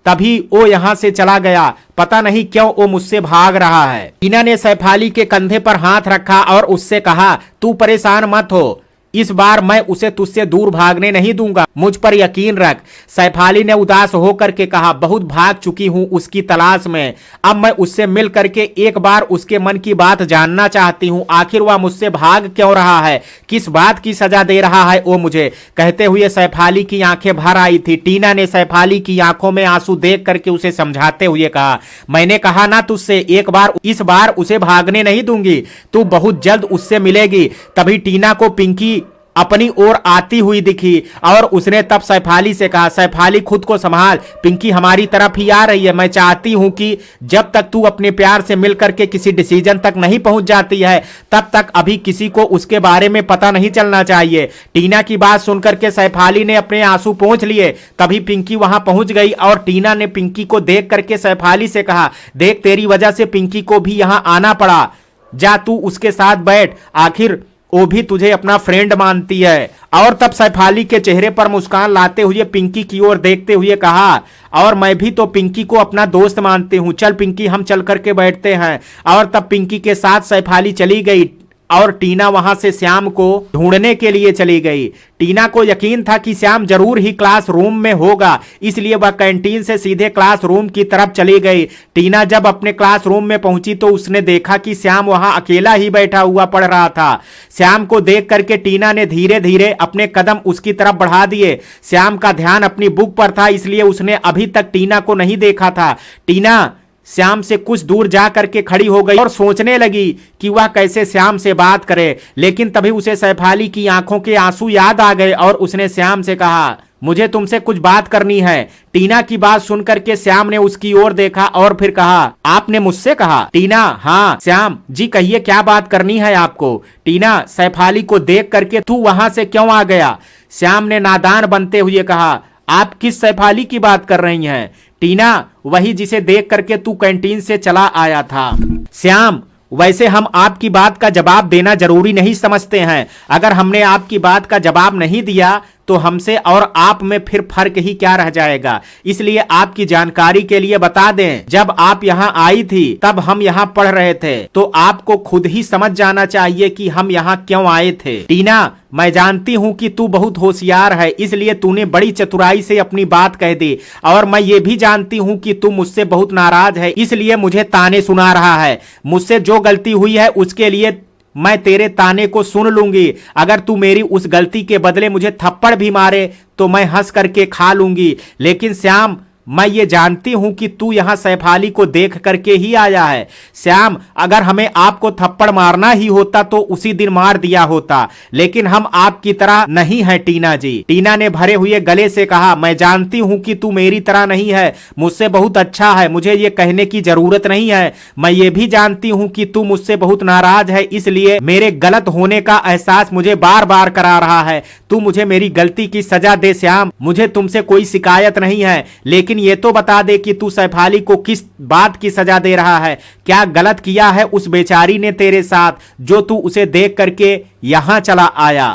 तभी वो यहां से चला गया, पता नहीं क्यों वो मुझसे भाग रहा है। टीना ने सैफाली के कंधे पर हाथ रखा और उससे कहा, तू परेशान मत हो, इस बार मैं उसे तुझसे दूर भागने नहीं दूंगा, मुझ पर यकीन रख। सैफाली ने उदास होकर के कहा, बहुत भाग चुकी हूं उसकी तलाश में, अब मैं उससे मिल करके एक बार उसके मन की बात जानना चाहती हूं। आखिर वह मुझसे भाग क्यों रहा है, किस बात की सजा दे रहा है वो मुझे। कहते हुए सैफाली की आंखें भर आई थी। टीना ने सैफाली की आंखों में आंसू देख करके उसे समझाते हुए कहा, मैंने कहा ना तुझसे, एक बार इस बार उसे भागने नहीं दूंगी, तू बहुत जल्द उससे मिलेगी। तभी टीना को पिंकी अपनी ओर आती हुई दिखी और उसने तब सैफाली से कहा, सैफाली खुद को संभाल, पिंकी हमारी तरफ ही आ रही है। मैं चाहती हूं कि जब तक तू अपने प्यार से मिलकर के किसी डिसीजन तक नहीं पहुंच जाती है, तब तक अभी किसी को उसके बारे में पता नहीं चलना चाहिए। टीना की बात सुनकर के सैफाली ने अपने आंसू पोंछ लिए। तभी पिंकी वहां पहुंच गई और टीना ने पिंकी को देख करके सैफाली से कहा, देख तेरी वजह से पिंकी को भी यहां आना पड़ा, जा तू उसके साथ बैठ, आखिर वो भी तुझे अपना फ्रेंड मानती है। और तब सैफाली के चेहरे पर मुस्कान लाते हुए पिंकी की ओर देखते हुए कहा, और मैं भी तो पिंकी को अपना दोस्त मानती हूं, चल पिंकी हम चल करके बैठते हैं। और तब पिंकी के साथ सैफाली चली गई और टीना वहां से श्याम को ढूंढने के लिए चली गई। टीना को यकीन था कि श्याम जरूर ही क्लासरूम में होगा, इसलिए वह कैंटीन से सीधे क्लासरूम की तरफ चली गई। टीना जब अपने क्लासरूम में पहुंची तो उसने देखा कि श्याम वहां अकेला ही बैठा हुआ पढ़ रहा था। श्याम को देख करके टीना ने धीरे धीरे अपने कदम उसकी तरफ बढ़ा दिए। श्याम का ध्यान अपनी बुक पर था, इसलिए उसने अभी तक टीना को नहीं देखा था। टीना श्याम से कुछ दूर जा करके खड़ी हो गई और सोचने लगी कि वह कैसे श्याम से बात करे, लेकिन तभी उसे सैफाली की आंखों के आंसू याद आ गए और उसने श्याम से कहा, मुझे तुमसे कुछ बात करनी है। टीना की बात सुनकर के श्याम ने उसकी ओर देखा और फिर कहा, आपने मुझसे कहा? टीना, हाँ। श्याम जी कहिए क्या बात करनी है आपको? टीना, सैफाली को देख करके तू वहां से क्यों आ गया? श्याम ने नादान बनते हुए कहा, आप किस सैफाली की बात कर रही हैं? टीना, वही जिसे देख करके तू कैंटीन से चला आया था। श्याम, वैसे हम आपकी बात का जवाब देना जरूरी नहीं समझते हैं। अगर हमने आपकी बात का जवाब नहीं दिया तो हमसे और आप में फिर फर्क ही क्या रह जाएगा। इसलिए आपकी जानकारी के लिए बता दें, जब आप यहाँ आई थी तब हम यहाँ पढ़ रहे थे, तो आपको खुद ही समझ जाना चाहिए कि हम यहाँ क्यों आए थे। टीना, मैं जानती हूँ कि तू बहुत होशियार है, इसलिए तूने बड़ी चतुराई से अपनी बात कह दी, और मैं ये भी जानती हूँ कि तू मुझसे बहुत नाराज है, इसलिए मुझे ताने सुना रहा है। मुझसे जो गलती हुई है उसके लिए मैं तेरे ताने को सुन लूंगी। अगर तू मेरी उस गलती के बदले मुझे थप्पड़ भी मारे तो मैं हंस करके खा लूंगी। लेकिन श्याम, मैं ये जानती हूं कि तू यहां सैफाली को देख करके ही आया है। श्याम, अगर हमें आपको थप्पड़ मारना ही होता तो उसी दिन मार दिया होता, लेकिन हम आपकी तरह नहीं है टीना जी। टीना ने भरे हुए गले से कहा, मैं जानती हूं कि तू मेरी तरह नहीं है, मुझसे बहुत अच्छा है, मुझे ये कहने की जरूरत नहीं है। मैं ये भी जानती हूं कि तू मुझसे बहुत नाराज है, इसलिए मेरे गलत होने का एहसास मुझे बार बार करा रहा है। तू मुझे मेरी गलती की सजा दे श्याम, मुझे तुमसे कोई शिकायत नहीं है, लेकिन ये तो बता दे कि तू सैफाली को किस बात की सजा दे रहा है? क्या गलत किया है उस बेचारी ने तेरे साथ, जो तू उसे देख करके यहां चला आया?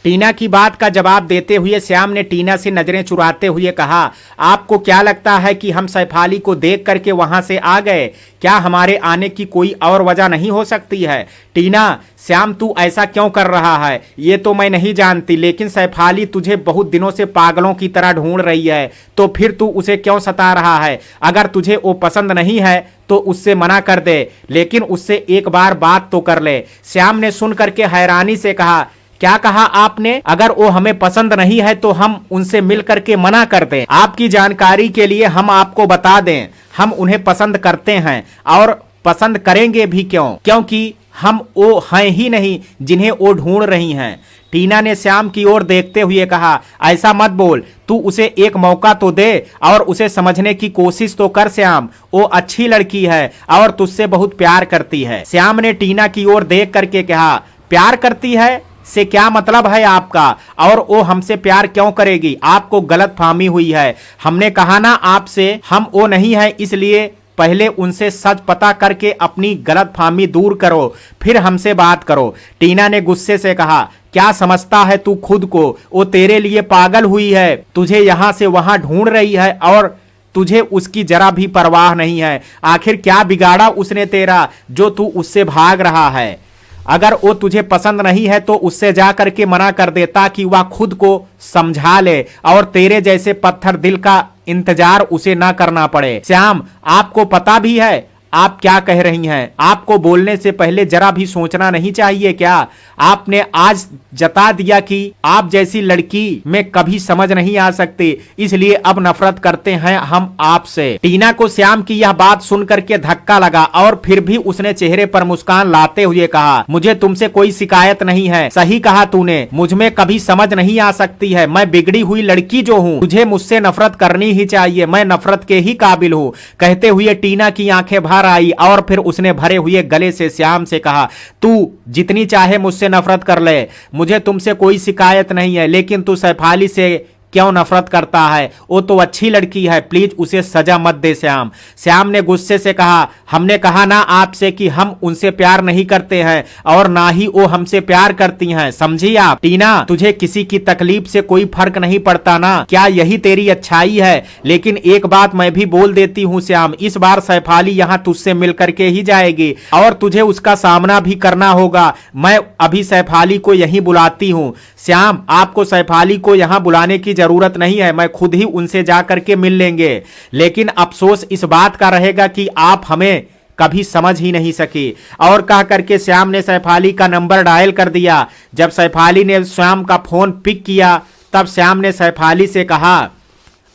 टीना की बात का जवाब देते हुए श्याम ने टीना से नजरें चुराते हुए कहा, आपको क्या लगता है कि हम सैफाली को देख करके वहां से आ गए? क्या हमारे आने की कोई और वजह नहीं हो सकती है? टीना, श्याम तू ऐसा क्यों कर रहा है ये तो मैं नहीं जानती, लेकिन सैफाली तुझे बहुत दिनों से पागलों की तरह ढूंढ रही है, तो फिर तू उसे क्यों सता रहा है? अगर तुझे वो पसंद नहीं है तो उससे मना कर दे, लेकिन उससे एक बार बात तो कर ले। श्याम ने सुन करके हैरानी से कहा, क्या कहा आपने? अगर वो हमें पसंद नहीं है तो हम उनसे मिल करके मना कर दें? आपकी जानकारी के लिए हम आपको बता दें, हम उन्हें पसंद करते हैं और पसंद करेंगे भी। क्यों? क्योंकि हम वो हैं ही नहीं जिन्हें वो ढूंढ रही हैं। टीना ने श्याम की ओर देखते हुए कहा, ऐसा मत बोल, तू उसे एक मौका तो दे और उसे समझने की कोशिश तो कर श्याम। वो अच्छी लड़की है और तुझसे बहुत प्यार करती है। श्याम ने टीना की ओर देख करके कहा, प्यार करती है से क्या मतलब है आपका? और वो हमसे प्यार क्यों करेगी? आपको गलतफहमी हुई है। हमने कहा ना आपसे हम वो नहीं है, इसलिए पहले उनसे सच पता करके अपनी गलतफहमी दूर करो, फिर हमसे बात करो। टीना ने गुस्से से कहा, क्या समझता है तू खुद को? वो तेरे लिए पागल हुई है, तुझे यहां से वहां ढूंढ रही है और तुझे उसकी जरा भी परवाह नहीं है। आखिर क्या बिगाड़ा उसने तेरा जो तू उससे भाग रहा है? अगर वो तुझे पसंद नहीं है तो उससे जा करके मना कर दे, ताकि वह खुद को समझा ले और तेरे जैसे पत्थर दिल का इंतजार उसे ना करना पड़े। श्याम, आपको पता भी है आप क्या कह रही हैं? आपको बोलने से पहले जरा भी सोचना नहीं चाहिए क्या? आपने आज जता दिया कि आप जैसी लड़की में कभी समझ नहीं आ सकती, इसलिए अब नफरत करते हैं हम आपसे। टीना को श्याम की यह बात सुनकर के धक्का लगा और फिर भी उसने चेहरे पर मुस्कान लाते हुए कहा, मुझे तुमसे कोई शिकायत नहीं है। सही कहा तूने, मुझ में कभी समझ नहीं आ सकती है। मैं बिगड़ी हुई लड़की जो हूँ, तुझे मुझसे नफरत करनी ही चाहिए। मैं नफरत के ही काबिल हूँ। कहते हुए टीना की आंखें भर आई और फिर उसने भरे हुए गले से श्याम से कहा, तू जितनी चाहे मुझसे नफरत कर ले, मुझे तुमसे कोई शिकायत नहीं है, लेकिन तू सैफाली से क्यों नफरत करता है? वो तो अच्छी लड़की है, प्लीज उसे सजा मत दे श्याम। श्याम ने गुस्से से कहा, हमने कहा ना आपसे कि हम उनसे प्यार नहीं करते हैं और ना ही वो हमसे प्यार करती हैं, समझी आप? टीना, तुझे किसी की तकलीफ से कोई फर्क नहीं पड़ता ना? क्या यही तेरी अच्छाई है? लेकिन एक बात मैं भी बोल देती हूँ श्याम, इस बार सैफाली यहाँ तुझसे मिल करके ही जाएगी और तुझे उसका सामना भी करना होगा। मैं अभी सैफाली को यहीं बुलाती हूँ। श्याम, आपको सैफाली को यहाँ बुलाने की जरूरत नहीं है, मैं खुद ही उनसे जाकर के मिल लेंगे। लेकिन अफसोस इस बात का रहेगा कि आप हमें कभी समझ ही नहीं सकी। और कह करके श्याम ने सैफाली का नंबर डायल कर दिया। जब सैफाली ने श्याम का फोन पिक किया तब श्याम ने सैफाली से कहा,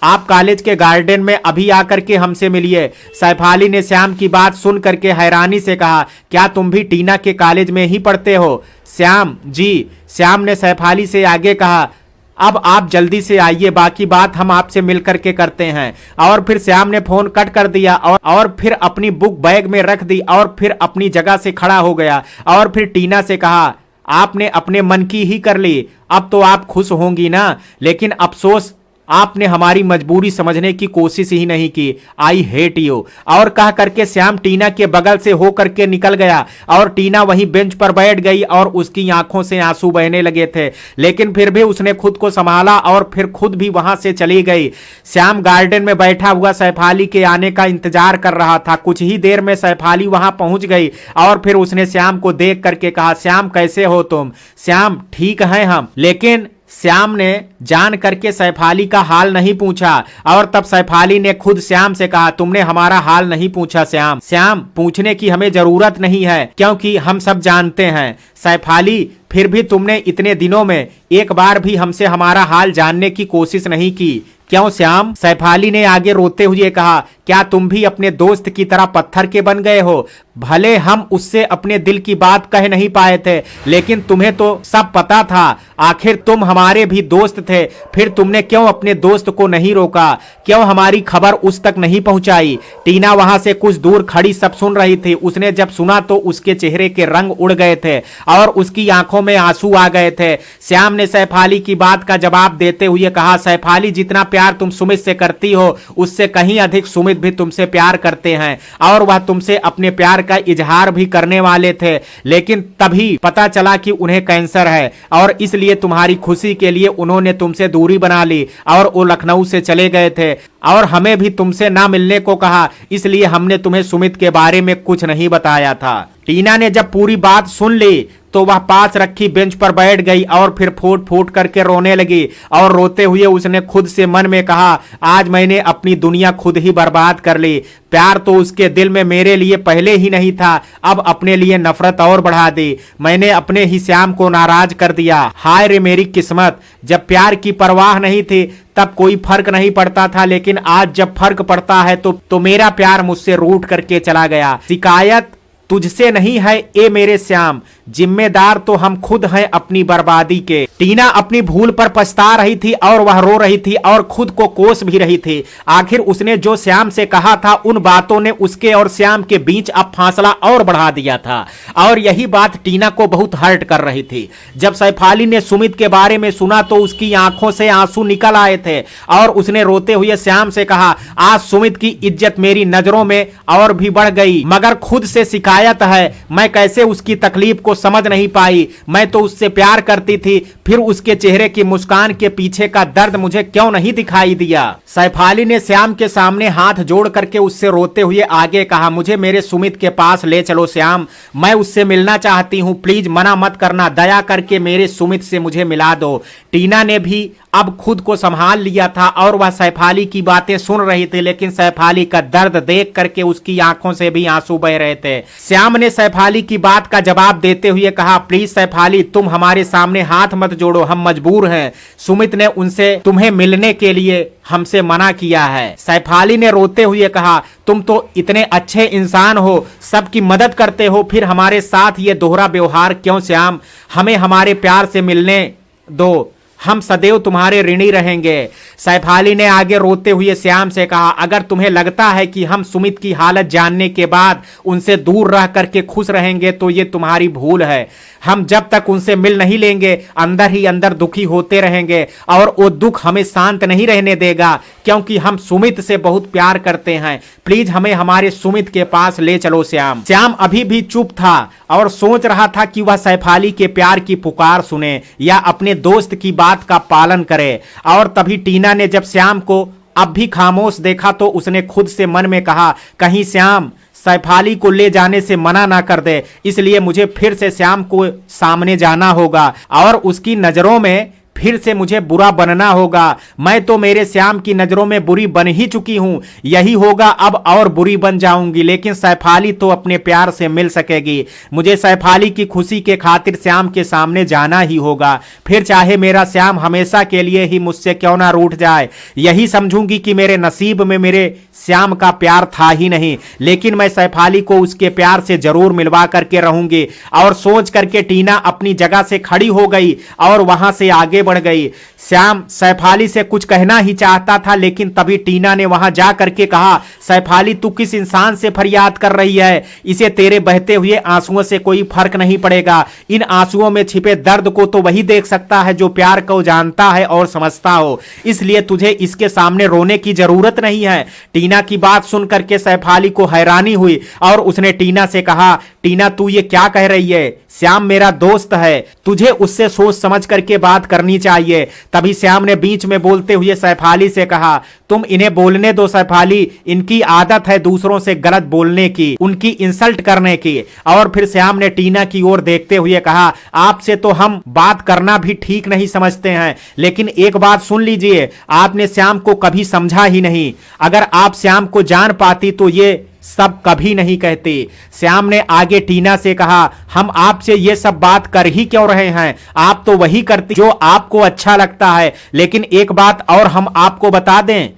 आप कॉलेज के गार्डन में अभी आकर के हमसे मिलिए। सैफाली ने श्याम की बात सुन करके हैरानी से कहा, क्या तुम भी टीना के कॉलेज में ही पढ़ते हो? श्याम, जी। श्याम ने सैफाली से आगे कहा, अब आप जल्दी से आइए, बाकी बात हम आपसे मिल करके करते हैं। और फिर श्याम ने फोन कट कर दिया और फिर अपनी बुक बैग में रख दी और फिर अपनी जगह से खड़ा हो गया और फिर टीना से कहा, आपने अपने मन की ही कर ली, अब तो आप खुश होंगी ना? लेकिन अफसोस आपने हमारी मजबूरी समझने की कोशिश ही नहीं की। I hate you. और कह करके श्याम टीना के बगल से हो करके निकल गया और टीना वहीं बेंच पर बैठ गई और उसकी आंखों से आंसू बहने लगे थे, लेकिन फिर भी उसने खुद को संभाला और फिर खुद भी वहां से चली गई। श्याम गार्डन में बैठा हुआ सैफाली के आने का इंतजार कर रहा था। कुछ ही देर में सैफाली वहां पहुंच गई और फिर उसने श्याम को देख करके कहा, श्याम कैसे हो तुम? श्याम, ठीक है हम। लेकिन श्याम ने जान करके सैफाली का हाल नहीं पूछा और तब सैफाली ने खुद श्याम से कहा, तुमने हमारा हाल नहीं पूछा श्याम। श्याम, पूछने की हमें जरूरत नहीं है क्योंकि हम सब जानते हैं। सैफाली, फिर भी तुमने इतने दिनों में एक बार भी हमसे हमारा हाल जानने की कोशिश नहीं की, क्यों श्याम? सैफाली ने आगे रोते हुए कहा, क्या तुम भी अपने दोस्त की तरह पत्थर के बन गए हो? भले हम उससे अपने दिल की बात कह नहीं पाए थे, लेकिन तुम्हें तो सब पता था। आखिर तुम हमारे भी दोस्त थे, फिर तुमने क्यों अपने दोस्त को नहीं रोका? क्यों हमारी खबर उस तक नहीं पहुंचाई? टीना वहां से कुछ दूर खड़ी सब सुन रही थी। उसने जब सुना तो उसके चेहरे के रंग उड़ गए थे और उसकी आंखों में आंसू आ गए थे। श्याम ने सैफाली की बात का जवाब देते हुए कहा, सैफाली, जितना प्यार तुम सुमित से करती हो उससे कहीं अधिक सुमित भी तुमसे प्यार करते हैं और वह तुमसे अपने प्यार का इजहार भी करने वाले थे, लेकिन तभी पता चला कि उन्हें कैंसर है और इसलिए तुम्हारी खुशी के लिए उन्होंने तुमसे दूरी बना ली और वो लखनऊ से चले गए थे और हमें भी तुमसे ना मिलने को कहा, इसलिए हमने तुम्हें सुमित के बारे में कुछ नहीं बताया था। टीना ने जब पूरी बात सुन ली तो वह पास रखी बेंच पर बैठ गई और फिर फूट फूट करके रोने लगी और रोते हुए उसने खुद से मन में कहा, आज मैंने अपनी दुनिया खुद ही बर्बाद कर ली। प्यार तो उसके दिल में मेरे लिए पहले ही नहीं था, अब अपने लिए नफरत और बढ़ा दी। मैंने अपने ही श्याम को नाराज कर दिया। हाय रे मेरी किस्मत, जब प्यार की परवाह नहीं थी तब कोई फर्क नहीं पड़ता था, लेकिन आज जब फर्क पड़ता है तो मेरा प्यार मुझसे रूठ करके चला गया। शिकायत तुझसे नहीं है ए मेरे श्याम, जिम्मेदार तो हम खुद हैं अपनी बर्बादी के। टीना अपनी भूल पर पछता रही थी और वह रो रही थी और खुद को कोस भी रही थी। आखिर उसने जो श्याम से कहा था उन बातों ने उसके और श्याम के बीच अब फासला और बढ़ा दिया था और यही बात टीना को बहुत हर्ट कर रही थी। जब सैफाली ने सुमित के बारे में सुना तो उसकी आंखों से आंसू निकल आए थे और उसने रोते हुए श्याम से कहा, आज सुमित की इज्जत मेरी नजरों में और भी बढ़ गई, मगर खुद से शिकायत शिकायत है, मैं कैसे उसकी तकलीफ को समझ नहीं पाई। मैं तो उससे प्यार करती थी, फिर उसके चेहरे की मुस्कान के पीछे का दर्द मुझे क्यों नहीं दिखाई दिया। सैफाली ने श्याम के सामने हाथ जोड़ करके उससे रोते हुए आगे कहा, मुझे मेरे सुमित के पास ले चलो श्याम, मैं उससे मिलना चाहती हूं, प्लीज मना मत करना, दया करके मेरे सुमित से मुझे मिला दो। टीना ने भी अब खुद को संभाल लिया था और वह सैफाली की बातें सुन रही थी, लेकिन सैफाली का दर्द देख करके उसकी आंखों से भी आंसू बह रहे थे। श्याम ने सैफाली की बात का जवाब देते हुए कहा, प्लीज सैफाली तुम हमारे सामने हाथ मत जोड़ो, हम मजबूर हैं। सुमित ने उनसे तुम्हें मिलने के लिए हमसे मना किया है। सैफाली ने रोते हुए कहा, तुम तो इतने अच्छे इंसान हो, सबकी मदद करते हो, फिर हमारे साथ ये दोहरा व्यवहार क्यों श्याम? हमें हमारे प्यार से मिलने दो, हम सदैव तुम्हारे ऋणी रहेंगे। सैफाली ने आगे रोते हुए श्याम से कहा, अगर तुम्हें लगता है कि हम सुमित की हालत जानने के बाद उनसे दूर रह करके खुश रहेंगे तो ये तुम्हारी भूल है। हम जब तक उनसे मिल नहीं लेंगे अंदर ही अंदर दुखी होते रहेंगे और वो दुख हमें शांत नहीं रहने देगा, क्योंकि हम सुमित से बहुत प्यार करते हैं। प्लीज हमें हमारे सुमित के पास ले चलो श्याम। श्याम अभी भी चुप था और सोच रहा था कि वह सैफाली के प्यार की पुकार सुने या अपने दोस्त की बात का पालन करे। और तभी टीना ने जब श्याम को अब भी खामोश देखा तो उसने खुद से मन में कहा, कहीं श्याम सैफाली को ले जाने से मना ना कर दे, इसलिए मुझे फिर से श्याम को सामने जाना होगा और उसकी नजरों में फिर से मुझे बुरा बनना होगा। मैं तो मेरे श्याम की नजरों में बुरी बन ही चुकी हूं, यही होगा अब और बुरी बन जाऊंगी, लेकिन सैफाली तो अपने प्यार से मिल सकेगी। मुझे सैफाली की खुशी के खातिर श्याम के सामने जाना ही होगा, फिर चाहे मेरा श्याम हमेशा के लिए ही मुझसे क्यों ना रूठ जाए। यही समझूंगी कि मेरे नसीब में मेरे श्याम का प्यार था ही नहीं, लेकिन मैं सैफाली को उसके प्यार से जरूर मिलवा करके रहूंगी। और सोच करके टीना अपनी जगह से खड़ी हो गई और वहां से आगे बढ़ गई। श्याम सैफाली से कुछ कहना ही चाहता था, लेकिन तभी टीना ने वहां जा करके कहा, सैफाली तू किस इंसान से फरियाद कर रही है? इसे तेरे बहते हुए आंसुओं से कोई फर्क नहीं पड़ेगा। इन आंसुओं में छिपे दर्द को तो वही देख सकता है जो प्यार को जानता है और समझता हो, इसलिए तुझे इसके सामने रोने की जरूरत नहीं है। टीना की बात सुन करके सैफाली को हैरानी हुई और उसने टीना से कहा, टीना तू ये क्या कह रही है? श्याम मेरा दोस्त है, तुझे उससे सोच समझ करके बात करनी चाहिए। तभी श्याम ने बीच में बोलते हुए सैफाली से कहा, तुम इन्हें बोलने दो सैफाली, इनकी आदत है दूसरों से गलत बोलने की, उनकी इंसल्ट करने की। और फिर श्याम ने टीना की ओर देखते हुए कहा, आपसे तो हम बात करना भी ठीक नहीं समझते हैं, लेकिन एक बात सुन लीजिए, आपने श्याम को कभी समझा ही नहीं। अगर आप श्याम को जान पाती तो ये सब कभी नहीं कहती। श्याम ने आगे टीना से कहा, हम आपसे ये सब बात कर ही क्यों रहे हैं? आप तो वही करती जो आपको अच्छा लगता है। लेकिन एक बात और हम आपको बता दें,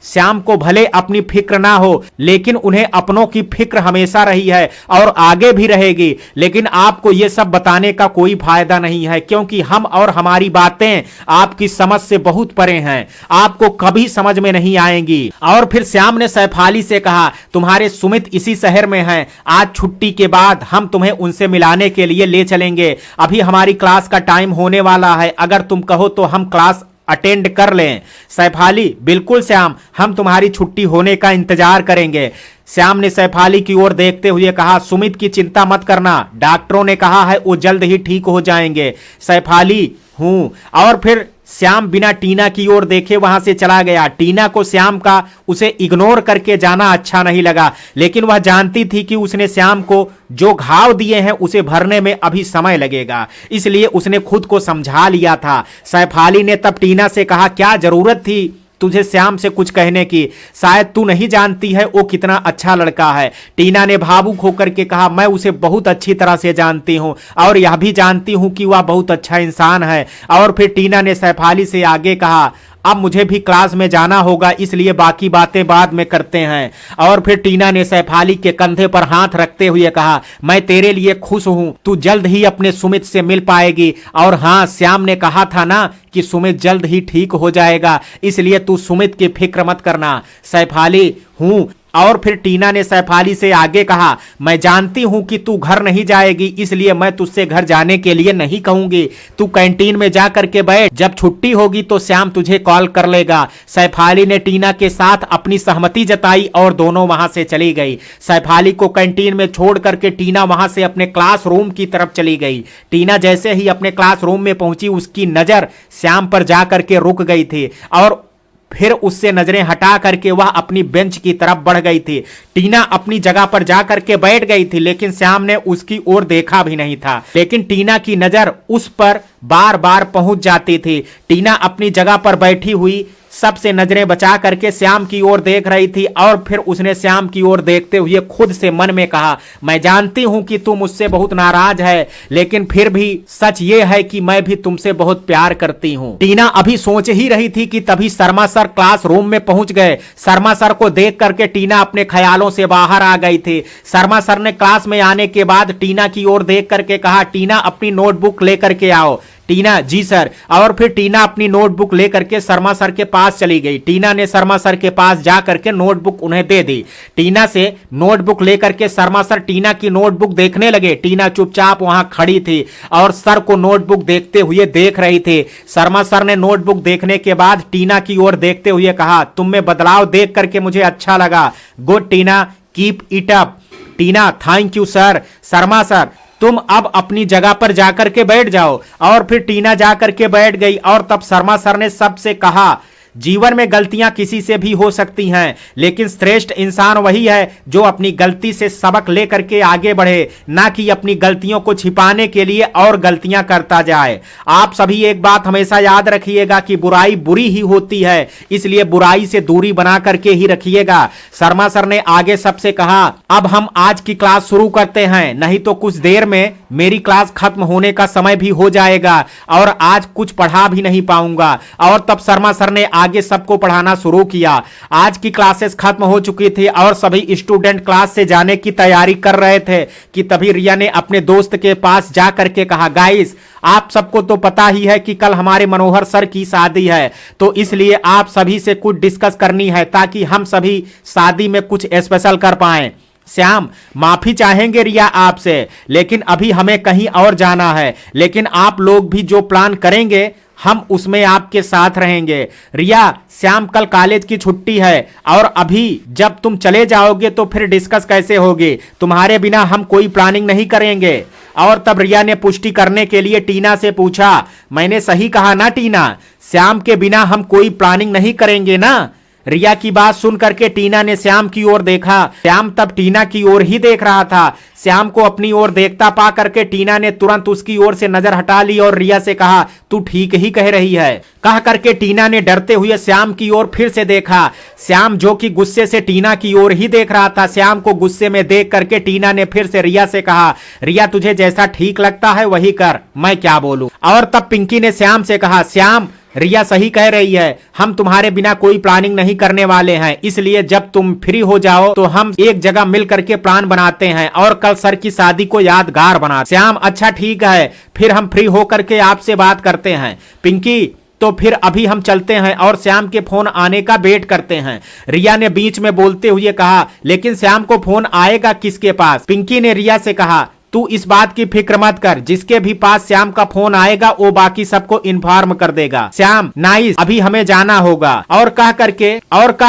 श्याम को भले अपनी फिक्र ना हो, लेकिन उन्हें अपनों की फिक्र हमेशा रही है और आगे भी रहेगी। लेकिन आपको यह सब बताने का कोई फायदा नहीं है, क्योंकि हम और हमारी बातें आपकी समझ से बहुत परे हैं, आपको कभी समझ में नहीं आएंगी। और फिर श्याम ने सैफाली से कहा, तुम्हारे सुमित इसी शहर में हैं, आज छुट्टी के बाद हम तुम्हें उनसे मिलाने के लिए ले चलेंगे। अभी हमारी क्लास का टाइम होने वाला है, अगर तुम कहो तो हम क्लास अटेंड कर लें। सैफाली, बिल्कुल श्याम, हम तुम्हारी छुट्टी होने का इंतजार करेंगे। श्याम ने सैफाली की ओर देखते हुए कहा, सुमित की चिंता मत करना, डॉक्टरों ने कहा है वो जल्द ही ठीक हो जाएंगे। सैफाली हूं। और फिर श्याम बिना टीना की ओर देखे वहां से चला गया। टीना को श्याम का उसे इग्नोर करके जाना अच्छा नहीं लगा, लेकिन वह जानती थी कि उसने श्याम को जो घाव दिए हैं उसे भरने में अभी समय लगेगा, इसलिए उसने खुद को समझा लिया था। सैफाली ने तब टीना से कहा, क्या जरूरत थी तुझे श्याम से कुछ कहने की? शायद तू नहीं जानती है वो कितना अच्छा लड़का है। टीना ने भावुक होकर के कहा, मैं उसे बहुत अच्छी तरह से जानती हूं और यह भी जानती हूं कि वह बहुत अच्छा इंसान है। और फिर टीना ने सैफाली से आगे कहा, अब मुझे भी क्लास में जाना होगा, इसलिए बाकी बातें बाद में करते हैं। और फिर टीना ने सैफाली के कंधे पर हाथ रखते हुए कहा, मैं तेरे लिए खुश हूं, तू जल्द ही अपने सुमित से मिल पाएगी। और हाँ, श्याम ने कहा था ना कि सुमित जल्द ही ठीक हो जाएगा, इसलिए तू सुमित की फिक्र मत करना। सैफाली हूं, और फिर टीना ने सैफाली से आगे कहा, मैं जानती हूं कि तू घर नहीं जाएगी, इसलिए मैं तुझसे घर जाने के लिए नहीं कहूंगी। तू कैंटीन में जा करके बैठ, जब छुट्टी होगी तो श्याम तुझे कॉल कर लेगा। सैफाली ने टीना के साथ अपनी सहमति जताई और दोनों वहां से चली गई। सैफाली को कैंटीन में छोड़ करके टीना वहां से अपने क्लासरूम की तरफ चली गई। टीना जैसे ही अपने क्लासरूम में पहुंची, उसकी नजर श्याम पर जाकर के रुक गई थी और फिर उससे नजरें हटा करके वह अपनी बेंच की तरफ बढ़ गई थी। टीना अपनी जगह पर जाकर के बैठ गई थी, लेकिन श्याम ने उसकी ओर देखा भी नहीं था। लेकिन टीना की नजर उस पर बार बार पहुंच जाती थी। टीना अपनी जगह पर बैठी हुई सबसे नजरें बचा करके श्याम की ओर देख रही थी और फिर उसने श्याम की ओर देखते हुए खुद से मन में कहा, मैं जानती हूं कि तुम मुझसे बहुत नाराज है, लेकिन फिर भी सच ये है कि मैं भी तुमसे बहुत प्यार करती हूं। टीना अभी सोच ही रही थी कि तभी शर्मा सर क्लासरूम में पहुंच गए। शर्मा सर को देख करके टीना अपने ख्यालों से बाहर आ गई थी। शर्मा सर ने क्लास में आने के बाद टीना की ओर देख करके कहा, टीना अपनी नोटबुक लेकर के आओ। टीना, जी सर। और फिर टीना अपनी नोटबुक लेकर के शर्मा सर के पास चली गई। टीना ने शर्मा सर के पास जा करके नोटबुक उन्हें दे दी। टीना से नोटबुक लेकर के शर्मा सर टीना की नोटबुक देखने लगे। टीना चुपचाप वहां खड़ी थी और सर को नोटबुक देखते हुए देख रही थी। शर्मा सर ने नोटबुक देखने के बाद टीना की ओर देखते हुए कहा, तुम में बदलाव देख करके मुझे अच्छा लगा। Good Tina, keep it up. Tina, thank you sir. Sharma sir, तुम अब अपनी जगह पर जाकर के बैठ जाओ। और फिर टीना जाकर के बैठ गई और तब शर्मा सर ने सबसे कहा, जीवन में गलतियां किसी से भी हो सकती हैं, लेकिन श्रेष्ठ इंसान वही है जो अपनी गलती से सबक लेकर के आगे बढ़े, ना कि अपनी गलतियों को छिपाने के लिए और गलतियां करता जाए। आप सभी एक बात हमेशा याद रखिएगा कि बुराई बुरी ही होती है, इसलिए बुराई से दूरी बना करके ही रखिएगा। शर्मा सर ने आगे सबसे कहा, अब हम आज की क्लास शुरू करते हैं, नहीं तो कुछ देर में मेरी क्लास खत्म होने का समय भी हो जाएगा और आज कुछ पढ़ा भी नहीं पाऊंगा। और तब शर्मा सर ने आगे सबको पढ़ाना शुरू किया। आज की क्लासेस खत्म हो चुकी थी और सभी स्टूडेंट क्लास से जाने की तैयारी कर रहे थे कि तभी रिया ने अपने दोस्त के पास जा करके कहा, गाइस, आप सबको तो पता ही है कि कल हमारे मनोहर सर की शादी है, तो इसलिए आप सभी से कुछ डिस्कस करनी है ताकि हम सभी शादी में कुछ स्पेशल कर पाएं। श्याम, माफी चाहेंगे रिया आपसे, लेकिन अभी हमें कहीं और जाना है, लेकिन आप लोग भी जो प्लान करेंगे हम उसमें आपके साथ रहेंगे। रिया, श्याम, कल कॉलेज की छुट्टी है और अभी जब तुम चले जाओगे तो फिर डिस्कस कैसे होगी? तुम्हारे बिना हम कोई प्लानिंग नहीं करेंगे। और तब रिया ने पुष्टि करने के लिए टीना से पूछा, मैंने सही कहा ना टीना? श्याम के बिना हम कोई प्लानिंग नहीं करेंगे ना? रिया की बात सुन करके टीना ने श्याम की ओर देखा। श्याम तब टीना की ओर ही देख रहा था। श्याम को अपनी ओर देखता पा करके टीना ने तुरंत उसकी ओर से नजर हटा ली और रिया से कहा, तू ठीक ही कह रही है। कह करके टीना ने डरते हुए श्याम की ओर फिर से देखा। श्याम जो कि गुस्से से टीना की ओर ही देख रहा था, श्याम को गुस्से में देख करके टीना ने फिर से रिया से कहा, रिया, तुझे जैसा ठीक लगता है वही कर, मैं क्या बोलूं। और तब पिंकी ने श्याम से कहा, श्याम, रिया सही कह रही है, हम तुम्हारे बिना कोई प्लानिंग नहीं करने वाले हैं, इसलिए जब तुम फ्री हो जाओ तो हम एक जगह मिल करके प्लान बनाते हैं और कल सर की शादी को यादगार बना। श्याम, अच्छा ठीक है, फिर हम फ्री हो करके आपसे बात करते हैं। पिंकी, तो फिर अभी हम चलते हैं और श्याम के फोन आने का वेट करते हैं। रिया ने बीच में बोलते हुए कहा, लेकिन श्याम को फोन आएगा किसके पास? पिंकी ने रिया से कहा, तू इस बात की फिक्र मत कर, जिसके भी पास श्याम का फोन आएगा वो बाकी सबको इन्फॉर्म कर देगा। श्याम, नाइस, अभी हमें जाना होगा। और कह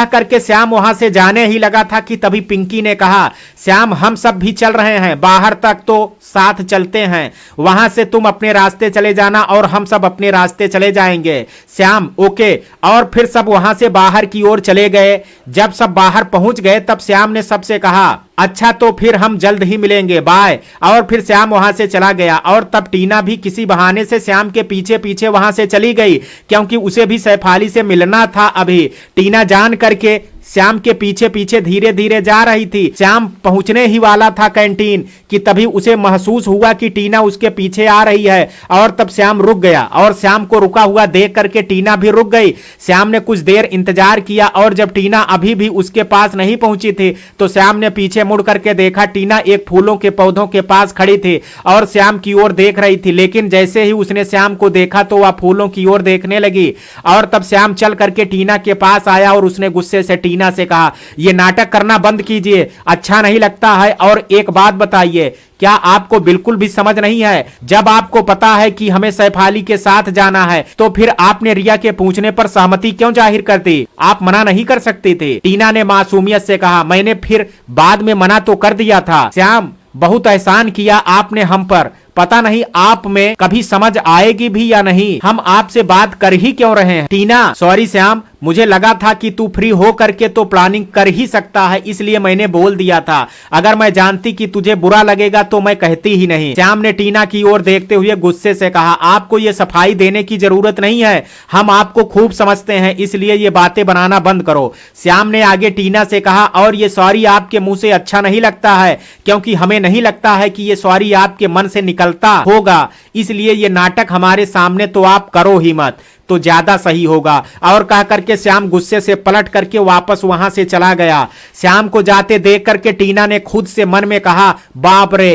करके श्याम वहां से जाने ही लगा था कि तभी पिंकी ने कहा, श्याम, हम सब भी चल रहे हैं, बाहर तक तो साथ चलते हैं, वहां से तुम अपने रास्ते चले जाना और हम सब अपने रास्ते चले जाएंगे। श्याम, ओके। और फिर सब वहां से बाहर की ओर चले गए। जब सब बाहर पहुंच गए तब श्याम ने सबसे कहा, अच्छा तो फिर हम जल्द ही मिलेंगे, बाय। और फिर श्याम वहां से चला गया। और तब टीना भी किसी बहाने से श्याम के पीछे पीछे वहां से चली गई, क्योंकि उसे भी सैफाली से मिलना था। अभी टीना जान करके श्याम के पीछे पीछे धीरे धीरे जा रही थी। श्याम पहुंचने ही वाला था कैंटीन कि तभी उसे महसूस हुआ कि टीना उसके पीछे आ रही है। और तब श्याम रुक गया और श्याम को रुका हुआ देख करके टीना भी रुक गई। श्याम ने कुछ देर इंतजार किया और जब टीना अभी भी उसके पास नहीं पहुंची थी तो श्याम ने पीछे मुड़ करके देखा, टीना एक फूलों के पौधों के पास खड़ी थी और श्याम की ओर देख रही थी। लेकिन जैसे ही उसने श्याम को देखा तो वह फूलों की ओर देखने लगी। और तब श्याम चल करके टीना के पास आया और उसने गुस्से से टीना से कहा, ये नाटक करना बंद कीजिए, अच्छा नहीं लगता है। और एक बात बताइए, क्या आपको बिल्कुल भी समझ नहीं है? जब आपको पता है कि हमें सैफ अली के साथ जाना है तो फिर आपने रिया के पूछने पर सहमति क्यों जाहिर कर दी? आप मना नहीं कर सकती थी। टीना ने मासूमियत से कहा, मैंने फिर बाद में मना तो कर दिया था। श्याम, बहुत एहसान किया आपने हम पर, पता नहीं आप में कभी समझ आएगी भी या नहीं, हम आपसे बात कर ही क्यों रहे हैं। टीना, सॉरी श्याम, मुझे लगा था कि तू फ्री हो करके तो प्लानिंग कर ही सकता है, इसलिए मैंने बोल दिया था। अगर मैं जानती कि तुझे बुरा लगेगा तो मैं कहती ही नहीं। श्याम ने टीना की ओर देखते हुए गुस्से से कहा, आपको ये सफाई देने की जरूरत नहीं है, हम आपको खूब समझते हैं, इसलिए ये बातें बनाना बंद करो। श्याम ने आगे टीना से कहा, और ये सॉरी आपके मुंह से अच्छा नहीं लगता है, क्योंकि हमें नहीं लगता है कि ये सॉरी आपके मन से निकलता होगा, इसलिए ये नाटक हमारे सामने तो आप करो ही मत, तो ज्यादा सही होगा। और कह करके श्याम गुस्से से पलट करके वापस वहां से चला गया। श्याम को जाते देख करके टीना ने खुद से मन में कहा, बाप रे,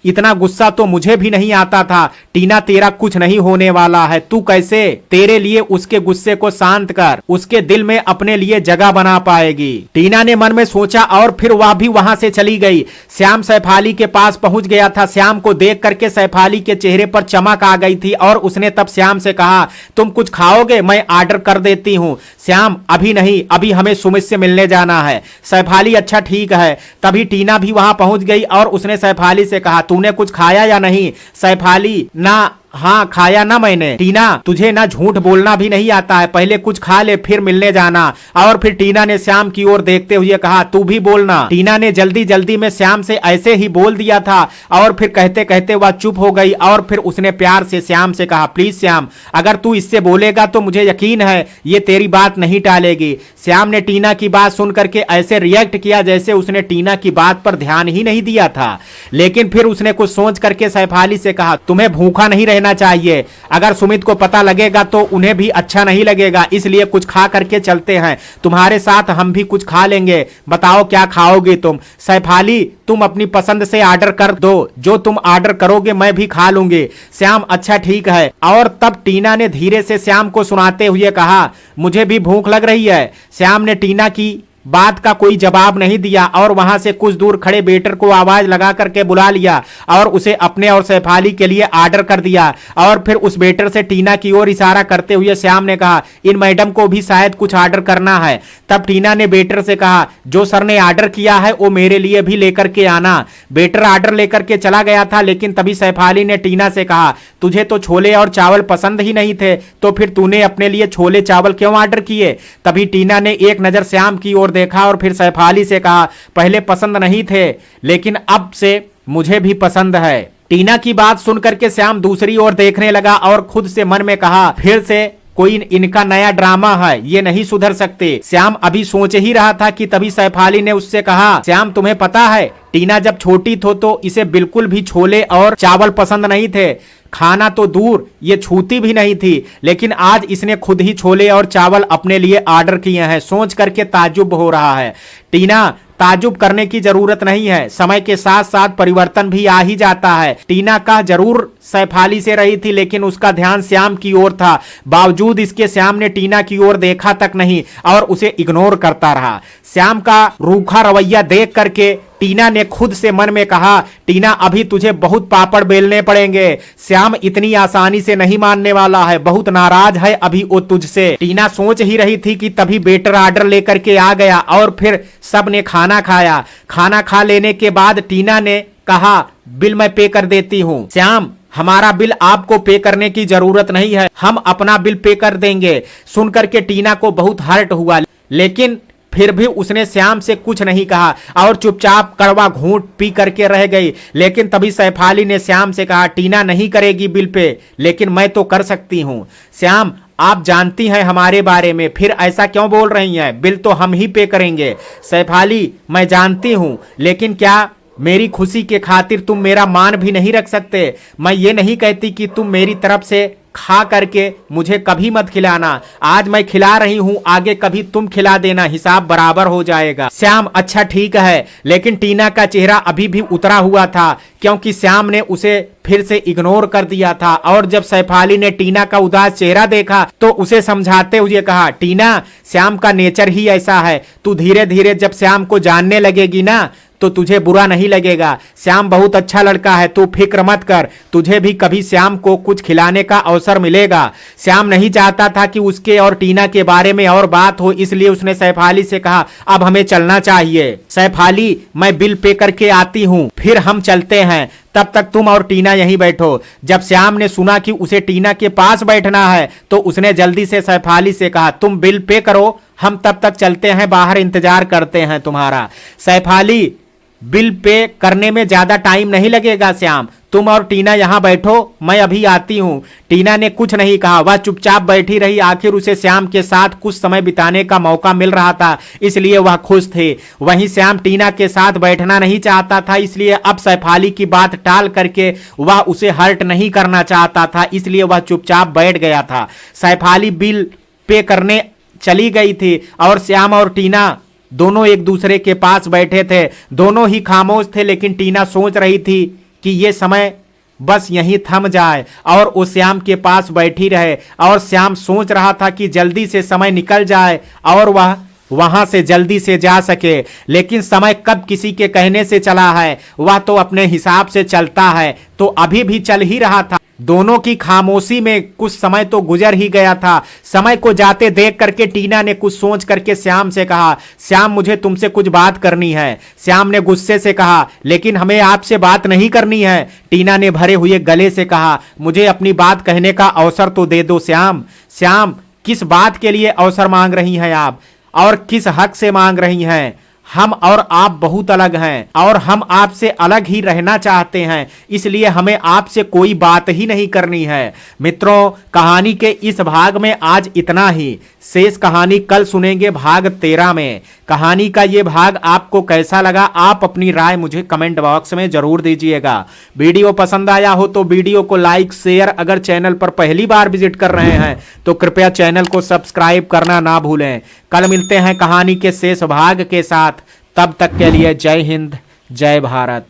इतना गुस्सा तो मुझे भी नहीं आता था। टीना, तेरा कुछ नहीं होने वाला है, तू कैसे तेरे लिए उसके गुस्से को शांत कर, उसके दिल में अपने लिए जगह बना पाएगी। टीना ने मन में सोचा और फिर वह भी वहां से चली गई। श्याम सैफ अली के पास पहुंच गया था। श्याम को देख करके सैफ अली के चेहरे पर चमक आ गई थी और उसने तब श्याम से कहा, तुम कुछ खाओगे? मैं ऑर्डर कर देती हूँ। श्याम, अभी नहीं, अभी हमें सुमित से मिलने जाना है। सैफ अली, अच्छा ठीक है। तभी टीना भी वहां पहुंच गई और उसने सैफ अली से कहा, तूने कुछ खाया या नहीं? सैफ अली, ना, हाँ खाया ना मैंने। टीना, तुझे ना झूठ बोलना भी नहीं आता है, पहले कुछ खा ले फिर मिलने जाना। और फिर टीना ने श्याम की ओर देखते हुए कहा, तू भी बोलना। टीना ने जल्दी जल्दी में श्याम से ऐसे ही बोल दिया था और फिर कहते कहते वह चुप हो गई और फिर उसने प्यार से श्याम से कहा, प्लीज श्याम, अगर तू इससे बोलेगा तो मुझे यकीन है ये तेरी बात नहीं टालेगी। श्याम ने टीना की बात सुन करके ऐसे रिएक्ट किया जैसे उसने टीना की बात पर ध्यान ही नहीं दिया था, लेकिन फिर उसने कुछ सोच करके सैफ अली से कहा, तुम्हें भूखा नहीं रहना चाहिए, अगर सुमित को पता लगेगा तो उन्हें भी अच्छा नहीं लगेगा, इसलिए कुछ खा करके चलते हैं, तुम्हारे साथ हम भी कुछ खा लेंगे, बताओ क्या खाओगे तुम? सैफ अली, तुम अपनी पसंद से ऑर्डर कर दो, जो तुम ऑर्डर करोगे मैं भी खा लूंगी। श्याम, अच्छा ठीक है। और तब टीना ने धीरे से श्याम को सुनाते हुए कहा, मुझे भी भूख लग रही है। श्याम ने टीना की बात का कोई जवाब नहीं दिया और वहां से कुछ दूर खड़े वेटर को आवाज लगा करके बुला लिया और उसे अपने और सैफ अली के लिए ऑर्डर कर दिया। और फिर उस वेटर से टीना की ओर इशारा करते हुए श्याम ने कहा, इन मैडम को भी शायद कुछ ऑर्डर करना है। तब टीना ने वेटर से कहा, जो सर ने ऑर्डर किया है वो मेरे लिए भी लेकर के आना। वेटर ऑर्डर लेकर के चला गया था, लेकिन तभी सैफ अली ने टीना से कहा, तुझे तो छोले और चावल पसंद ही नहीं थे, तो फिर तूने अपने लिए छोले चावल क्यों ऑर्डर किए? तभी टीना ने एक नजर श्याम की ओर देखा और फिर सैफ अली से कहा, पहले पसंद नहीं थे लेकिन अब से मुझे भी पसंद है। टीना की बात सुनकर के श्याम दूसरी ओर देखने लगा और खुद से मन में कहा, फिर से कोई इनका नया ड्रामा है, ये नहीं सुधर सकते। श्याम अभी सोच ही रहा था कि तभी सैफ अली ने उससे कहा, श्याम तुम्हें पता है टीना जब छोटी थी तो इसे बिल्कुल भी छोले और चावल पसंद नहीं थे, खाना तो दूर ये छूती भी नहीं थी, लेकिन आज इसने खुद ही छोले और चावल अपने लिए ऑर्डर किए हैं। सोच करके ताज्जुब हो रहा है। टीना, ताजुब करने की जरूरत नहीं है, समय के साथ साथ परिवर्तन भी आ ही जाता है। टीना का जरूर सैफ अली से रही थी, लेकिन उसका ध्यान श्याम की ओर था। बावजूद इसके श्याम ने टीना की ओर देखा तक नहीं और उसे इग्नोर करता रहा। श्याम का रूखा रवैया देख करके टीना ने खुद से मन में कहा, टीना अभी तुझे बहुत पापड़ बेलने पड़ेंगे, श्याम इतनी आसानी से नहीं मानने वाला है, बहुत नाराज है अभी वो तुझसे। टीना सोच ही रही थी कि तभी वेटर ऑर्डर लेकर के आ गया और फिर सब ने खाना खाया। खाना खा लेने के बाद टीना ने कहा, बिल मैं पे कर देती हूँ। श्याम, हमारा बिल आपको पे करने की जरूरत नहीं है, हम अपना बिल पे कर देंगे। सुनकर के टीना को बहुत हर्ट हुआ, लेकिन फिर भी उसने श्याम से कुछ नहीं कहा और चुपचाप कड़वा घूंट पी करके रह गई। लेकिन तभी सैफ अली ने श्याम से कहा, टीना नहीं करेगी बिल पे, लेकिन मैं तो कर सकती हूँ। श्याम, आप जानती हैं हमारे बारे में, फिर ऐसा क्यों बोल रही हैं? बिल तो हम ही पे करेंगे। सैफ अली, मैं जानती हूँ, लेकिन क्या मेरी खुशी के खातिर तुम मेरा मान भी नहीं रख सकते? मैं ये नहीं कहती कि तुम मेरी तरफ से खा करके मुझे कभी मत खिलाना, आज मैं खिला रही हूं, आगे कभी तुम खिला देना, हिसाब बराबर हो जाएगा। श्याम अच्छा ठीक है, लेकिन टीना का चेहरा अभी भी उतरा हुआ था, क्योंकि श्याम ने उसे फिर से इग्नोर कर दिया था। और जब सैफाली ने टीना का उदास चेहरा देखा तो उसे समझाते हुए कहा, टीना, श्याम का नेचर ही ऐसा है, तू धीरे धीरे जब श्याम को जानने लगेगी ना तो तुझे बुरा नहीं लगेगा। श्याम बहुत अच्छा लड़का है, तू फिक्र मत कर, तुझे भी कभी श्याम को कुछ खिलाने का अवसर मिलेगा। श्याम नहीं चाहता था कि उसके और टीना के बारे में और बात हो, इसलिए उसने सैफाली से कहा, अब हमें चलना चाहिए। सैफाली, मैं बिल पे करके आती हूँ, फिर हम चलते हैं, तब तक तुम और टीना यहीं बैठो। जब श्याम ने सुना कि उसे टीना के पास बैठना है तो उसने जल्दी से सैफाली से कहा, तुम बिल पे करो, हम तब तक चलते हैं, बाहर इंतजार करते हैं तुम्हारा। सैफाली, बिल पे करने में ज्यादा टाइम नहीं लगेगा श्याम, तुम और टीना यहां बैठो, मैं अभी आती हूं। टीना ने कुछ नहीं कहा, वह चुपचाप बैठी रही। आखिर उसे श्याम के साथ कुछ समय बिताने का मौका मिल रहा था, इसलिए वह खुश थे। वहीं श्याम टीना के साथ बैठना नहीं चाहता था, इसलिए अब सैफाली की बात टाल करके वह उसे हर्ट नहीं करना चाहता था, इसलिए वह चुपचाप बैठ गया था। सैफाली बिल पे करने चली गई थी और श्याम और टीना दोनों एक दूसरे के पास बैठे थे। दोनों ही खामोश थे, लेकिन टीना सोच रही थी कि ये समय बस यहीं थम जाए और वो श्याम के पास बैठी रहे। और श्याम सोच रहा था कि जल्दी से समय निकल जाए और वह वहां से जल्दी से जा सके। लेकिन समय कब किसी के कहने से चला है, वह तो अपने हिसाब से चलता है, तो अभी भी चल ही रहा था। दोनों की खामोशी में कुछ समय तो गुजर ही गया था। समय को जाते देख करके टीना ने कुछ सोच करके श्याम से कहा, श्याम, मुझे तुमसे कुछ बात करनी है। श्याम ने गुस्से से कहा, लेकिन हमें आपसे बात नहीं करनी है। टीना ने भरे हुए गले से कहा, मुझे अपनी बात कहने का अवसर तो दे दो श्याम। श्याम, किस बात के लिए अवसर मांग रही हैं आप और किस हक से मांग रही हैं? हम और आप बहुत अलग हैं और हम आपसे अलग ही रहना चाहते हैं, इसलिए हमें आपसे कोई बात ही नहीं करनी है। मित्रों, कहानी के इस भाग में आज इतना ही। शेष कहानी कल सुनेंगे भाग 13 में। कहानी का ये भाग आपको कैसा लगा, आप अपनी राय मुझे कमेंट बॉक्स में जरूर दीजिएगा। वीडियो पसंद आया हो तो वीडियो को लाइक, शेयर, अगर चैनल पर पहली बार विजिट कर रहे हैं तो कृपया चैनल को सब्सक्राइब करना ना भूलें। कल मिलते हैं कहानी के शेष भाग के साथ, तब तक के लिए जय हिंद, जय भारत।